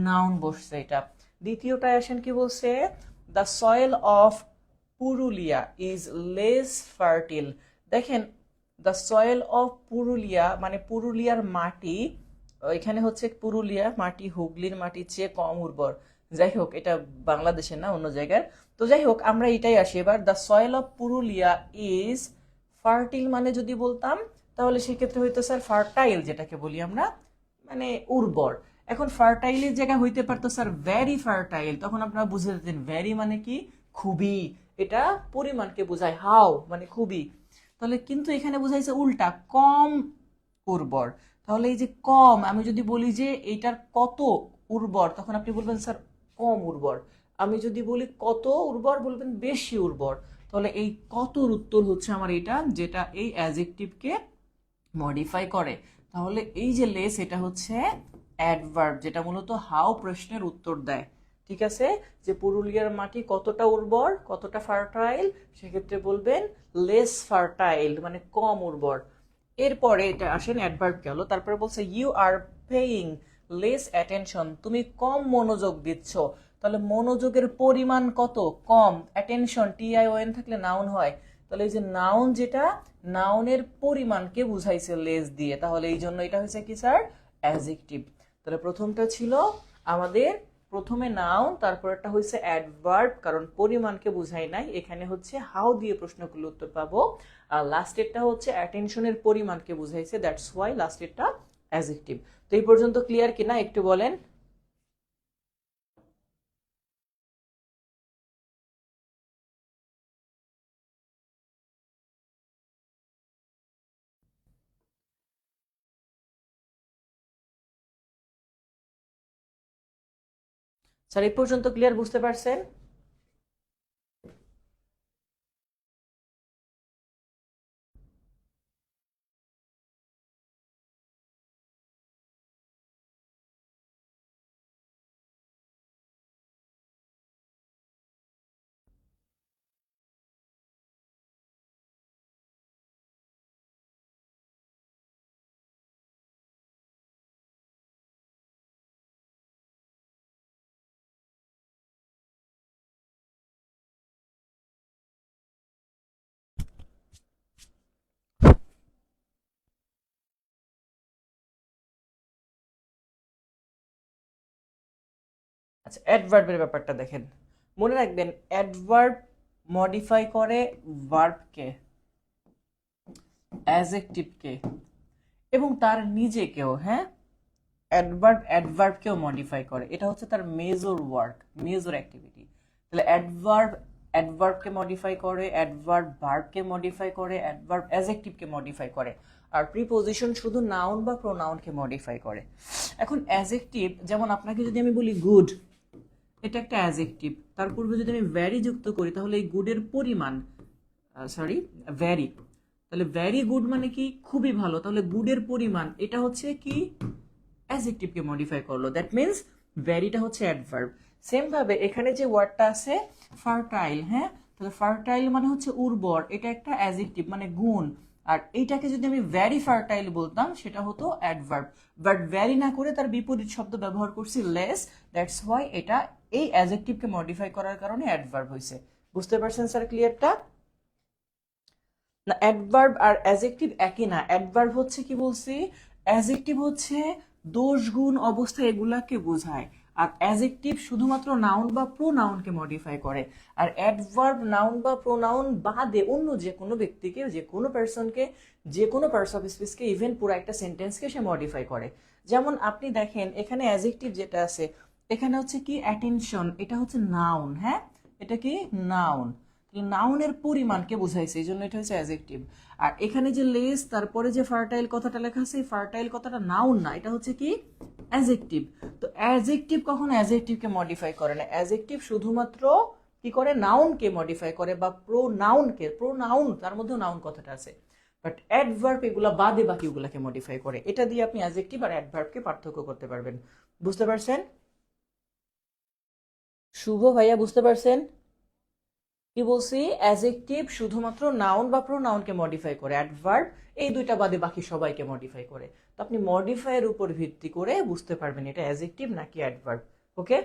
নাউন বসছে এটা। দ্বিতীয়টায় আসেন কি বলছে, the soil of Purulia is less fertile. দেখেন দ্য সয়েল অফ পুরুলিয়া মানে পুরুলিয়ার মাটি এখানে হচ্ছে পুরুলিয়া মাটি হুগলির মাটির চেয়ে কম উর্বর। যাই হোক, এটা বাংলাদেশে না, অন্য জায়গার। তো যাই হোক, আমরা এটাই আসি এবার। The soil of Purulia is fertile, মানে যদি বলতাম তাহলে সেক্ষেত্রে হইতো স্যার ফার্টাইল, যেটাকে বলি আমরা, মানে উর্বর। এখন ফার্টাইলের জায়গা হইতে পারতো স্যার ভ্যারি ফার্টাইল, তখন আপনারা বুঝে যেতেন ভ্যারি মানে কি, খুবই। এটা পরিমাণকে বোঝায়, হাউ মানে খুবই। তাহলে কিন্তু এখানে বোঝাইছে উল্টা, কম উর্বর। তাহলে এই যে কম, আমি যদি বলি যে এইটার কত উর্বর, তখন আপনি বলবেন স্যার কম উর্বর। আমি যদি বলি কত উর্বর, বলবেন বেশি উর্বর। তাহলে এই কতর উত্তর হচ্ছে আমার এটা, যেটা এই অ্যাডজেক্টিভকে মডিফাই করে। তাহলে এই যে লেস, এটা হচ্ছে অ্যাডভার্ব, যেটা মূলত হাউ প্রশ্নের উত্তর দেয়। ঠিক আছে, যে পুরুলিয়ার মাটি কতটা উর্বর, কতটা ফার্টাইল, সেক্ষেত্রে বলবেন লেস ফার্টাইল, মানে কম উর্বর। এরপরে এটা আসেন অ্যাডভার্ব গেল, তারপরে বলছে you are paying less attention, তুমি কম মনোযোগ দিচ্ছ। তাহলে মনোযোগের পরিমাণ কত, কম। অ্যাটেনশন TION থাকলে নাউন হয়। তাহলে এই যে নাউন, যেটা নাউনের পরিমাণকে বুঝাইছে লেস দিয়ে, তাহলে এই জন্য এটা হয়েছে কি স্যার, অ্যাডজেক্টিভ। তাহলে প্রথমটা ছিল আমাদের প্রথমে নাউন, তারপর একটা হয়েছে অ্যাডভার্ব, কারণ পরিমাণকে বুঝাই নাই, এখানে হচ্ছে হাউ দিয়ে প্রশ্নগুলো উত্তর পাবো। আর লাস্টেরটা হচ্ছে অ্যাটেনশনের পরিমাণকে বুঝাইছে, দ্যাটস ওয়াই লাস্টেরটা অ্যাডজেক্টিভ। তো এই পর্যন্ত ক্লিয়ার কিনা একটু বলেন। স্যার এই পর্যন্ত ক্লিয়ার, বুঝতে পারছেন? আচ্ছা, অ্যাডভার্বের ব্যাপারটা দেখেন, মনে রাখবেন অ্যাডভার্ব মডিফাই করে ভার্বকে, অ্যাডজেক্টিভকে, এবং তার নিজেকেও। হ্যাঁ, অ্যাডভার্বকেও মডিফাই করে, এটা হচ্ছে তার মেজর ওয়ার্ক, মেজর অ্যাক্টিভিটি। তাহলে অ্যাডভার্বকে মডিফাই করে, অ্যাডভার্ব ভার্বকে মডিফাই করে, অ্যাডভার্ব অ্যাডজেক্টিভকে মডিফাই করে, আর প্রিপোজিশন শুধু নাউন বা প্রোনাউনকে মডিফাই করে। এখন অ্যাডজেক্টিভ, যেমন আপনাকে যদি আমি বলি গুড, এটা একটা অ্যাডজেক্টিভ, তার পূর্বে যদি আমি ভ্যারি যুক্ত করি, তাহলে এই গুডের পরিমাণ, সরি, ভ্যারি, তাহলে ভ্যারি গুড মানে কি, খুবই ভালো। তাহলে গুডের পরিমাণ, এটা হচ্ছে কি, অ্যাডজেক্টিভকে মডিফাই করলো, দ্যাট মিন্স ভ্যারিটা হচ্ছে অ্যাডভার্ব। সেম ভাবে এখানে যে ওয়ার্ডটা আছে ফার্টাইল, হ্যাঁ, তাহলে ফার্টাইল মানে হচ্ছে উর্বর, এটা একটা অ্যাডজেক্টিভ মানে গুণ। আর এইটাকে যদি আমি ভ্যারি ফার্টাইল বলতাম, সেটা হতো অ্যাডভার্ব। বাট ভ্যারি না করে তার বিপরীত শব্দ ব্যবহার করছি লেস, দ্যাটস ওয়াই এটা এই অ্যাডজেক্টিভকে মডিফাই করার কারণে অ্যাডভার্ব হয়েছে। বুঝতে পারছেন স্যার ক্লিয়ারটা? না, অ্যাডভার্ব আর অ্যাডজেক্টিভ একই না। অ্যাডভার্ব হচ্ছে কি বলছি, অ্যাডজেক্টিভ হচ্ছে দোষ গুণ অবস্থা এগুলাকে বোঝায়, আর অ্যাডজেক্টিভ শুধুমাত্র নাউন বা প্রোনাউনকে মডিফাই করে। আর অ্যাডভার্ব নাউন বা প্রোনাউন বাদে অন্য যে কোনো ব্যক্তিকে, যে কোনো পার্সনকে, যে কোনো পার্টস অফ স্পিচকে, ইভেন পুরো একটা সেন্টেন্সকে সে মডিফাই করে। যেমন আপনি দেখেন এখানে অ্যাডজেক্টিভ যেটা আছে, এখানে হচ্ছে কি অ্যাটেনশন, এটা হচ্ছে নাউন। হ্যাঁ, এটা কি নাউন, নাউনের পরিমাণকে বুঝাইছে, এই জন্য এটা হচ্ছে অ্যাডজেক্টিভ। আর এখানে যে লেস, তারপরে যে ফার্টাইল কথাটা লেখা আছে, ফার্টাইল কথাটা নাউন না, এটা হচ্ছে কি অ্যাডজেক্টিভ। তো অ্যাডজেক্টিভ কখনো অ্যাডজেক্টিভকে মডিফাই করে না, অ্যাডজেক্টিভ শুধুমাত্র কি করে, নাউনকে মডিফাই করে, বা প্রোনাউনকে, প্রোনাউন তার মধ্যেও নাউন কথাটা আছে, বাট অ্যাডভার্ব এগুলা বাদে বাকিগুলাকে মডিফাই করে। এটা দিয়ে আপনি অ্যাডজেক্টিভ আর অ্যাডভার্বকে পার্থক্য করতে পারবেন। বুঝতে পারছেন শুভ ভাইয়া, বুঝতে পারছেন কি বলছি? অ্যাডজেক্টিভ শুধুমাত্র নাউন বা প্রোনাউনকে মডিফাই করে, অ্যাডভার্ব এই দুইটা বাদে বাকি সবাইকে মডিফাই করে। তো আপনি মডিফাইয়ের উপর ভিত্তি করে বুঝতে পারবেন এটা অ্যাডজেক্টিভ নাকি অ্যাডভার্ব। ওকে।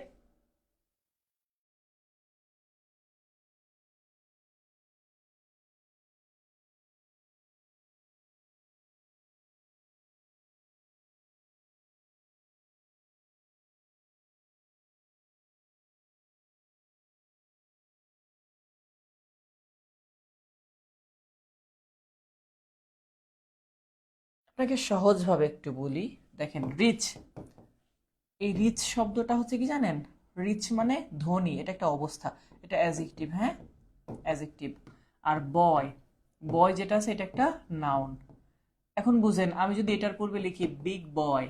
আপনাকে সহজভাবে একটু বলি, দেখেন রিচ, এই রিচ শব্দটা হচ্ছে কি জানেন? রিচ মানে ধনী, এটা একটা অবস্থা, এটা অ্যাজেক্টিভ, হ্যাঁ অ্যাজেক্টিভ। আর বয়, বয় যেটা আছে এটা একটা নাউন। এখন বুঝেন, আমি যদি এটার পূর্বে লিখি বিগ বয়,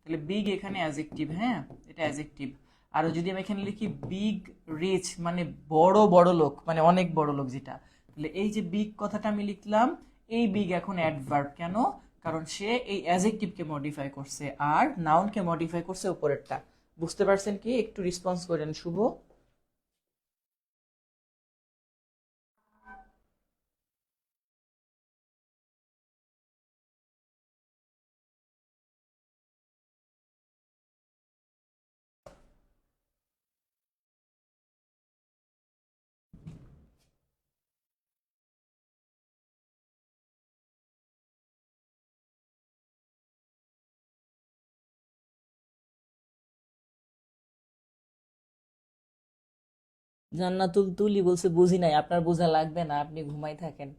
তাহলে বিগ এখানে অ্যাজেক্টিভ, হ্যাঁ এটা অ্যাজেক্টিভ। আর যদি আমি এখানে লিখি বিগ রিচ মানে বড় বড় লোক, মানে অনেক বড় লোক যেটা, তাহলে এই যে বিগ কথাটা আমি লিখলাম, এই বিগ এখন অ্যাডভার্ব। কেন? কারণ সে এই অ্যাজেক্টিভকে মডিফাই করছে আর নাউনকে মডিফাই করছে উপরেরটা। বুঝতে পারছেন কি? একটু রেসপন্স করেন শুভ। জান্নাতুল তুলি বলছে বুঝি নাই, আপনার বোঝা লাগবে না, আপনি ঘুমাই থাকেন।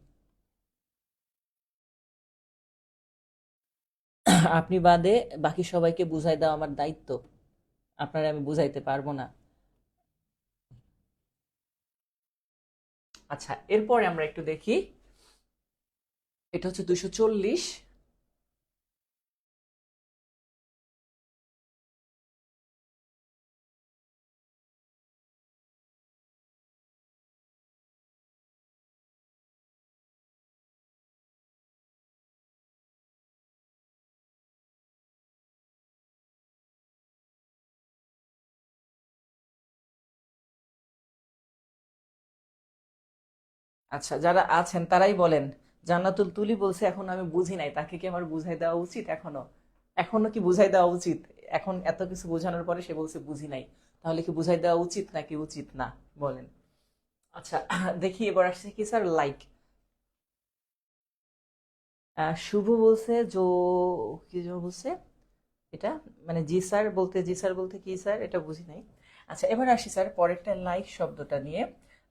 আপনি বাদে বাকি সবাইকে বুঝাই দেওয়া আমার দায়িত্ব, আপনারা আমি বুঝাইতে পারবো না। আচ্ছা, এরপরে আমরা একটু দেখি, এটা হচ্ছে 240। আচ্ছা, যারা আছেন তারাই বলেন। জান্নাতুল তুলি বলছে এখন আমি বুঝি নাই, তাকে কি আমার বুঝাই দেওয়া উচিত? এখনো এখনো কি বুঝাই দেওয়া উচিত? এখন এত কিছু বোঝানোর পরে সে বলছে বুঝি নাই, তাহলে কি বুঝাই দেওয়া উচিত নাকি উচিত না বলেন? আচ্ছা, দেখি এবার আসছে কি স্যার, লাইক। শুভ বলছে কি বলছে এটা, মানে জি স্যার বলতে, জি স্যার বলতে কি স্যার, এটা বুঝি নাই। আচ্ছা, এবার আসি স্যার পরেরটা, লাইক শব্দটা নিয়ে।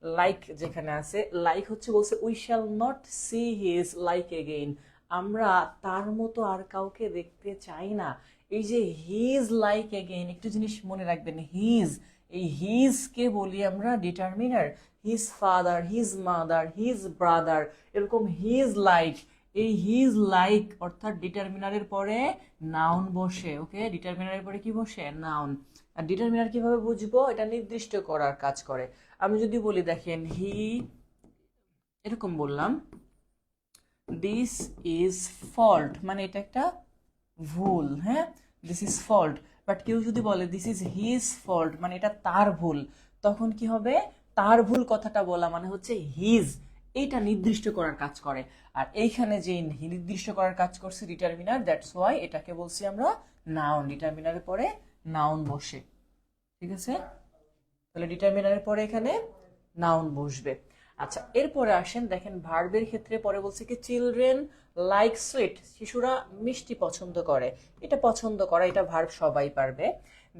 লাইক যেখানে আছে, লাইক হচ্ছে বলছে we shall not see his like again, আমরা তার মতো আর কাউকে দেখতে চাই না। এই যে হিজ লাইক এগেইন, একটু জিনিস মনে রাখবেন, হিজ, এই হিজ কে বলি আমরা determiner. His father, his mother, his brother, এরকম হিজ লাইক, এই হিজ লাইক অর্থাৎ ডিটারমিনারের পরে নাউন বসে। ওকে, ডিটারমিনারের পরে কি বসে? নাউন। আর ডিটারমিনার কিভাবে বুঝবো? এটা নির্দিষ্ট করার কাজ করে। আমি যদি বলি দেখেন, হি, এরকম বললাম, দিস ইজ ফল্ট, মানে এটা একটা ভুল, হ্যাঁ দিস ইজ ফল্ট। বাট কেউ যদি বলে দিস ইজ হিজ ফল্ট, মানে এটা তার ভুল, তখন কি হবে? তার ভুল কথাটা বলা মানে হচ্ছে হিজ, এইটা নির্দিষ্ট করার কাজ করে। আর এইখানে যে নির্দিষ্ট করার কাজ করছে ডিটারমিনার, দ্যাটস ওয়াই এটাকে বলছি আমরা নাউন। ডিটারমিনারের পরে নাউন বসে, ঠিক আছে? তাহলে ডিটারমিনারের পরে এখানে নাউন বসবে। আচ্ছা, এরপরে আসেন দেখেন ভার্বের ক্ষেত্রে পরে বলছে কি চিলড্রেন লাইক সুইট, শিশুরা মিষ্টি পছন্দ করে। এটা পছন্দ করা, এটা ভার্ব সবাই পারবে।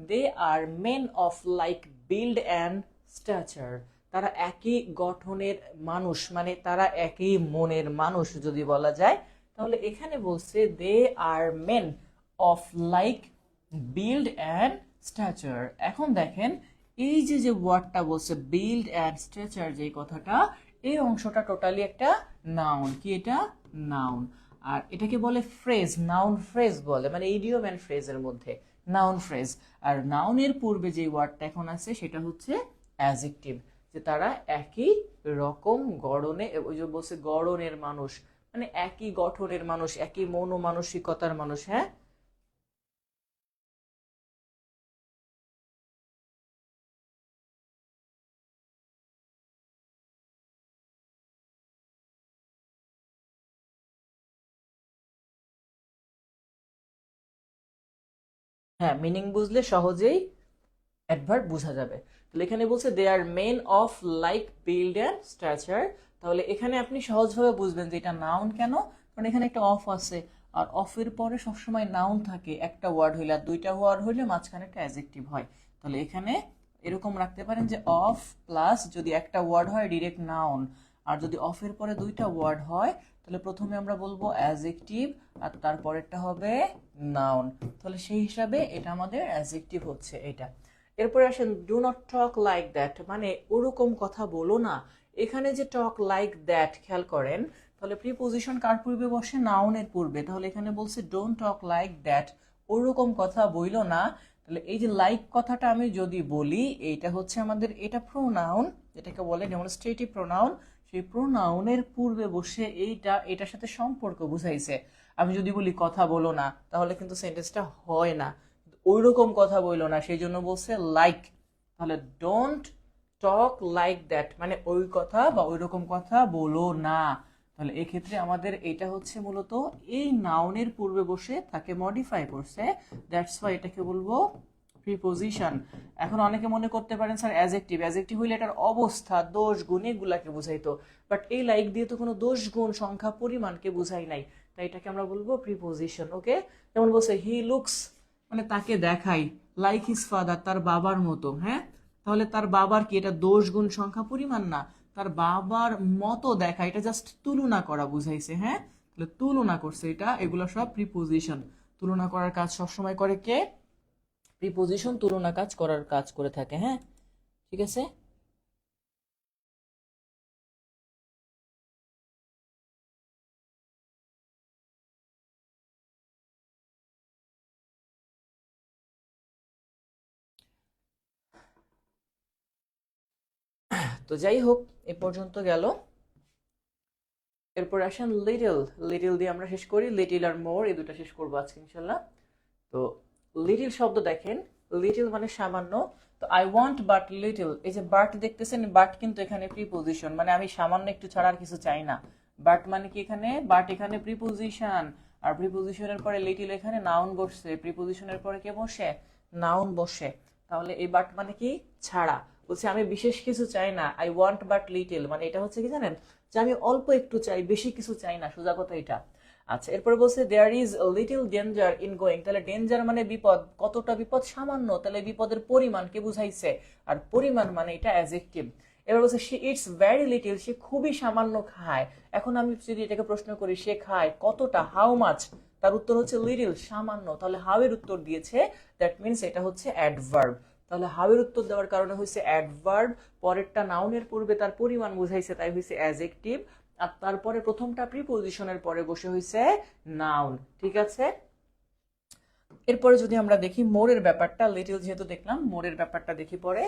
They are men of like build and stature, তারা একই গঠনের মানুষ, মানে তারা একই মনের মানুষ যদি বলা যায়। তাহলে এখানে বলছে they are men of like build and stature. এখন দেখেন এই যে যে ওয়ার্ডটা বলছে বিল্ড অ্যান্ড স্ট্রেচার, যে কথাটা, এই অংশটা টোটালি একটা নাউন। কি এটা? নাউন। আর এটাকে বলে ফ্রেজ, নাউন ফ্রেজ বলে, মানে ইডিয়ম অ্যান্ড ফ্রেজের মধ্যে নাউন ফ্রেজ। আর নাউনের পূর্বে যে ওয়ার্ডটা এখন আছে সেটা হচ্ছে অ্যাজেক্টিভ, যে তারা একই রকম গড়নে, ওই যে বলছে গড়নের মানুষ, মানে একই গঠনের মানুষ, একই মনোমানসিকতার মানুষ, হ্যাঁ। হ্যাঁ, মিনিং বুঝলে সহজেই অ্যাডভার্ব বোঝা যাবে। তাহলে এখানে বলছে they are men of like build and structure. তাহলে এখানে আপনি সহজভাবে বুঝবেন যে এটা নাউন কেন, কারণ এখানে একটা অফ আছে। আর অফের পরে সবসময় নাউন থাকে, একটা ওয়ার্ড হইলে, আর দুইটা ওয়ার্ড হইলে মাঝখানে একটা অ্যাডজেক্টিভ হয়। তাহলে এখানে এরকম রাখতে পারেন যে অফ প্লাস যদি একটা ওয়ার্ড হয় ডিরেক্ট নাউন, আর যদি অফের পরে দুইটা ওয়ার্ড হয় তাহলে প্রথমে আমরা বলবো অ্যাডজেক্টিভ আর তারপরেরটা হবে নাউন। তাহলে সেই হিসাবে এটা আমাদের অ্যাডজেক্টিভ হচ্ছে এটা। এরপরে আসেন do not talk like that, মানে ওরকম কথা বলো না। এখানে যে টক লাইক দ্যাট খেয়াল করেন, তাহলে প্রিপোজিশন কার পূর্বে বসে? নাউনের পূর্বে। তাহলে এখানে বলছে ডোন্ট টক লাইক দ্যাট, ওরকম কথা বইলো না। তাহলে এই যে লাইক কথাটা আমি যদি বলি, এইটা হচ্ছে আমাদের এটা প্রোনাউন, যেটাকে বলে ডেমনস্ট্রেটিভ প্রোনাউন। সেই প্রোনাউনের পূর্বে বসে এটার সাথে সম্পর্ক বুঝাইছে। আমি যদি বলি কথা বলো না, তাহলে কিন্তু সেন্টেন্সটা হয় না, ওইরকম কথা বইলো না, সেই জন্য বলছে লাইক। তাহলে ডোন্ট টক লাইক দ্যাট মানে ওই কথা বা ওইরকম কথা বলো না। তাহলে এক্ষেত্রে আমাদের এটা হচ্ছে মূলত এই নাউনের পূর্বে বসে তাকে মডিফাই করছে, দ্যাটস ওয়াই এটাকে বলবো প্রিপোজিশন। এখন অনেকে মনে করতে পারেন স্যার অ্যাডজেক্টিভ, অ্যাডজেক্টিভ হইলে এটার অবস্থা, দোষ, গুণ এগুলাকে বুঝাইতো, বাট এই লাইক দিয়ে তো কোনো দোষ, গুণ, সংখ্যা, পরিমাণকে বুঝাই নাই, তাই এটাকে আমরা বলবো প্রিপোজিশন। ওকে, যেমন বলছে হি লুকস মানে তাকে দেখাই, লাইক হিজ ফাদার তার বাবার মতো। হ্যাঁ, তাহলে তার বাবার কি এটা দোষ, গুণ, সংখ্যা, পরিমাণ না, তার বাবার মতো দেখা, এটা জাস্ট তুলনা করা বুঝাইছে। হ্যাঁ, তাহলে তুলনা করছে এটা, এগুলো সব প্রিপোজিশন। তুলনা করার কাজ সবসময় করে কে? প্রিপোজিশন তুলনা কাজ করার কাজ করে থাকে। হ্যাঁ, ঠিক আছে। তো যাই হোক, এ পর্যন্ত গেল। এরপর আসেন লিটল। লিটল দিয়ে আমরা শেষ করি, লিটল আর মোর এই দুটা শেষ করবো আজকে ইনশাল্লাহ। তো লিটল শব্দ দেখেন, লিটল মানে সামান্য। তো আই ওয়ান্ট বাট লিটল, এই যে বাট দেখতেছেন, বাট কিন্তু এখানে প্রিপোজিশন, মানে আমি সামান্য একটু ছাড়া আর কিছু চাই না। বাট মানে কি এখানে? বাট এখানে প্রিপোজিশন, আর প্রিপোজিশনের পরে লিটল এখানে নাউন বসছে, প্রিপোজিশনের পরে কে বসে? নাউন বসে। তাহলে এই বাট মানে কি? ছাড়া। বলছে আমি বিশেষ কিছু চাই না, আই ওয়ান্ট বাট লিটল, মানে এটা হচ্ছে কি জানেন, যে আমি অল্প একটু চাই, বেশি কিছু চাই না, সোজা কথা এটা। আচ্ছা, এরপরে বলছে there is little danger in going, তাহলে ডেঞ্জার মানে বিপদ, কতটা বিপদ? সামান্য, তাহলে বিপদের পরিমাণকে বুঝাইছে, আর পরিমাণ মানে এটা অ্যাডজেক্টিভ। এবার বলছে শি ইটস ভেরি লিটল, সে খুবই সামান্য খায়। এখন আমি যদি এটাকে প্রশ্ন করি সে খায় কতটা, হাউ মাচ, তার উত্তর হচ্ছে লিটল, সামান্য। তাহলে হাউ এর উত্তর দিয়েছে, দ্যাট মিনস এটা হচ্ছে অ্যাডভার্ব। তাহলে হাউ এর উত্তর দেওয়ার কারণে হয়েছে অ্যাডভার্ব, পরেরটা নাউনের পূর্বে তার পরিমাণ বুঝাইছে, তাই হয়েছে অ্যাডজেক্টিভ, আর তারপরে প্রথমটা প্রিপোজিশনের পরে বসে হয়েছে নাউন। ঠিক আছে। এরপরে যদি আমরা দেখি মোরের ব্যাপারটা, লিটল যেহেতু দেখলাম, মোরের ব্যাপারটা দেখি পরে।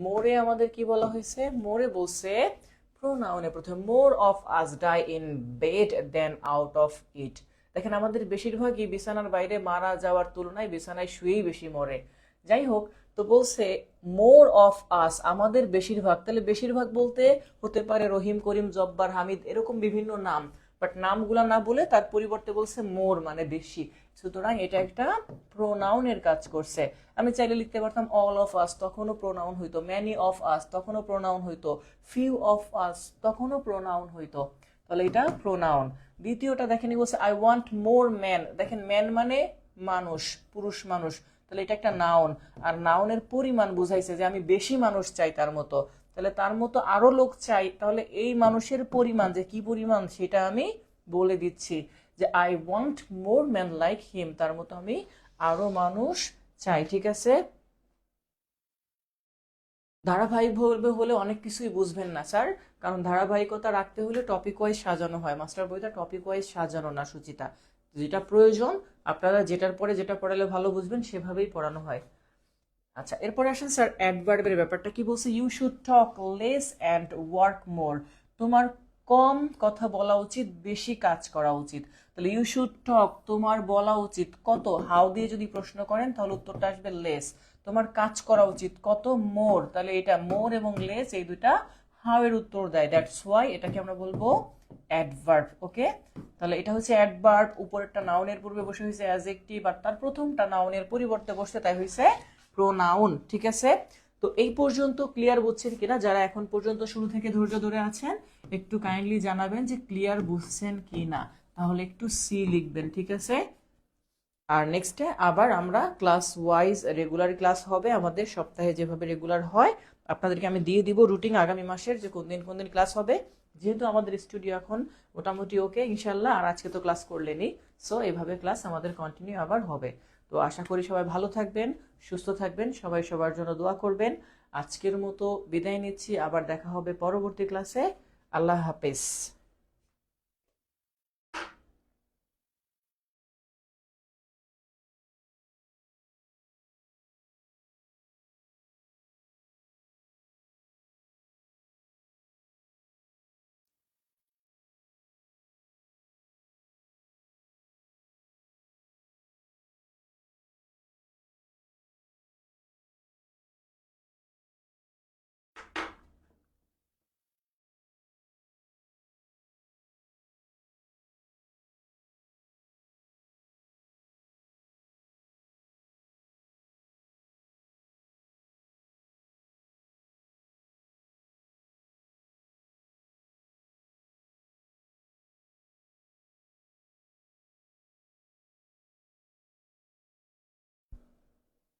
মোরে আমাদের কি বলা হয়েছে? মোরে বলছে প্রোনাউনে প্রথমে, more of us die in bed than out of it. দেখেন আমাদের বেশিরভাগই বিছানার বাইরে মারা যাওয়ার তুলনায় বিছানায় শুয়েই বেশি মরে। যাই হোক, তো বলছে মোর অফ আস, আমাদের বেশিরভাগ। তাহলে বেশিরভাগ বলতে হতে পারে রহিম, করিম, জব্বার, হামিদ, এরকম বিভিন্ন নাম, বাট নামগুলা না বলে তার পরিবর্তে বলছে মোর মানে বেশি। সুতরাং এটা একটা প্রোনাউনের কাজ করছে। আমি চাইলে লিখতে পারতাম অল অফ আস, তখনও প্রোনাউন হইতো, ম্যানি অফ আস, তখনও প্রোনাউন হইতো, ফিউ অফ আস, তখনও প্রোনাউন হইতো। তাহলে এটা প্রোনাউন। দ্বিতীয়টা দেখেন বলছে আই ওয়ান্ট মোর ম্যান, দেখেন ম্যান মানে মানুষ, পুরুষ মানুষ, তাহলে এটা একটা নাউন, আর নাউনের পরিমাণ বুঝাইছে যে আমি বেশি মানুষ চাই তার মতো, তাহলে তার মতো আরো লোক চাই, তাহলে এই মানুষের পরিমাণ যে কি পরিমাণ সেটা আমি বলে দিচ্ছি, যে I want more man like him, তার মতো আমি আরো মানুষ চাই। ঠিক আছে। ধারাবাহিক হলে অনেক কিছুই বুঝবেন না স্যার, কারণ ধারাবাহিকতা রাখতে হলে টপিক ওয়াইজ সাজানো হয়, মাস্টার বইটা টপিক ওয়াইজ সাজানো না সুচিতা, যেটা প্রয়োজন আপনারা যেটার পরে যেটা পড়ালে ভালো বুঝবেন সেভাবেই পড়ানো হয়। আচ্ছা, এরপরে আসেন স্যার অ্যাডভার্বের ব্যাপারটা কি বলছে, you should talk less and work more, তোমার কম কথা বলা উচিত, বেশি কাজ করা উচিত। তাহলে ইউ শুড টক তোমার বলা উচিত কত, হাউ দিয়ে যদি প্রশ্ন করেন তাহলে উত্তরটা আসবে লেস। তোমার কাজ করা উচিত কত, মোর, তাহলে এটা মোর এবং লেস এই দুটা হাউ এর উত্তর দেয়, দ্যাটস ওয়াই এটাকে আমরা বলবো অ্যাডভার্ব। ওকে, তাহলে এটা হচ্ছে অ্যাডভার্ব, উপরেরটা নাউনের পূর্বে বসে হয়েছে অ্যাডজেক্টিভ, আর তার প্রথমটা নাউনের পরিবর্তে বসে তাই হয়েছে প্রোনাউন। ঠিক আছে। তো এই পর্যন্ত ক্লিয়ার বুঝছেন কিনা? যারা এখন পর্যন্ত শুরু থেকে ধৈর্য ধরে আছেন একটু কাইন্ডলি জানাবেন যে ক্লিয়ার বুঝছেন কিনা, তাহলে একটু সি লিখবেন। ঠিক আছে। আর নেক্সটে আবার আমরা ক্লাস ওয়াইজ রেগুলার ক্লাস হবে আমাদের, সপ্তাহে যেভাবে রেগুলার হয় আপনাদেরকে আমি দিয়ে দিব রুটিন আগামী মাসের, যে কোন দিন ক্লাস হবে, যেহেতু আমাদের স্টুডিও এখন মোটামুটি ওকে ইনশাল্লাহ, আর আজকে তো ক্লাস করলেনই, সো এভাবে ক্লাস আমাদের কন্টিনিউ আবার হবে। তো আশা করি সবাই ভালো থাকবেন, সুস্থ থাকবেন, সবাই সবার জন্য দোয়া করবেন। আজকের মতো বিদায় নিচ্ছি, আবার দেখা হবে পরবর্তী ক্লাসে। আল্লাহ হাফেজ।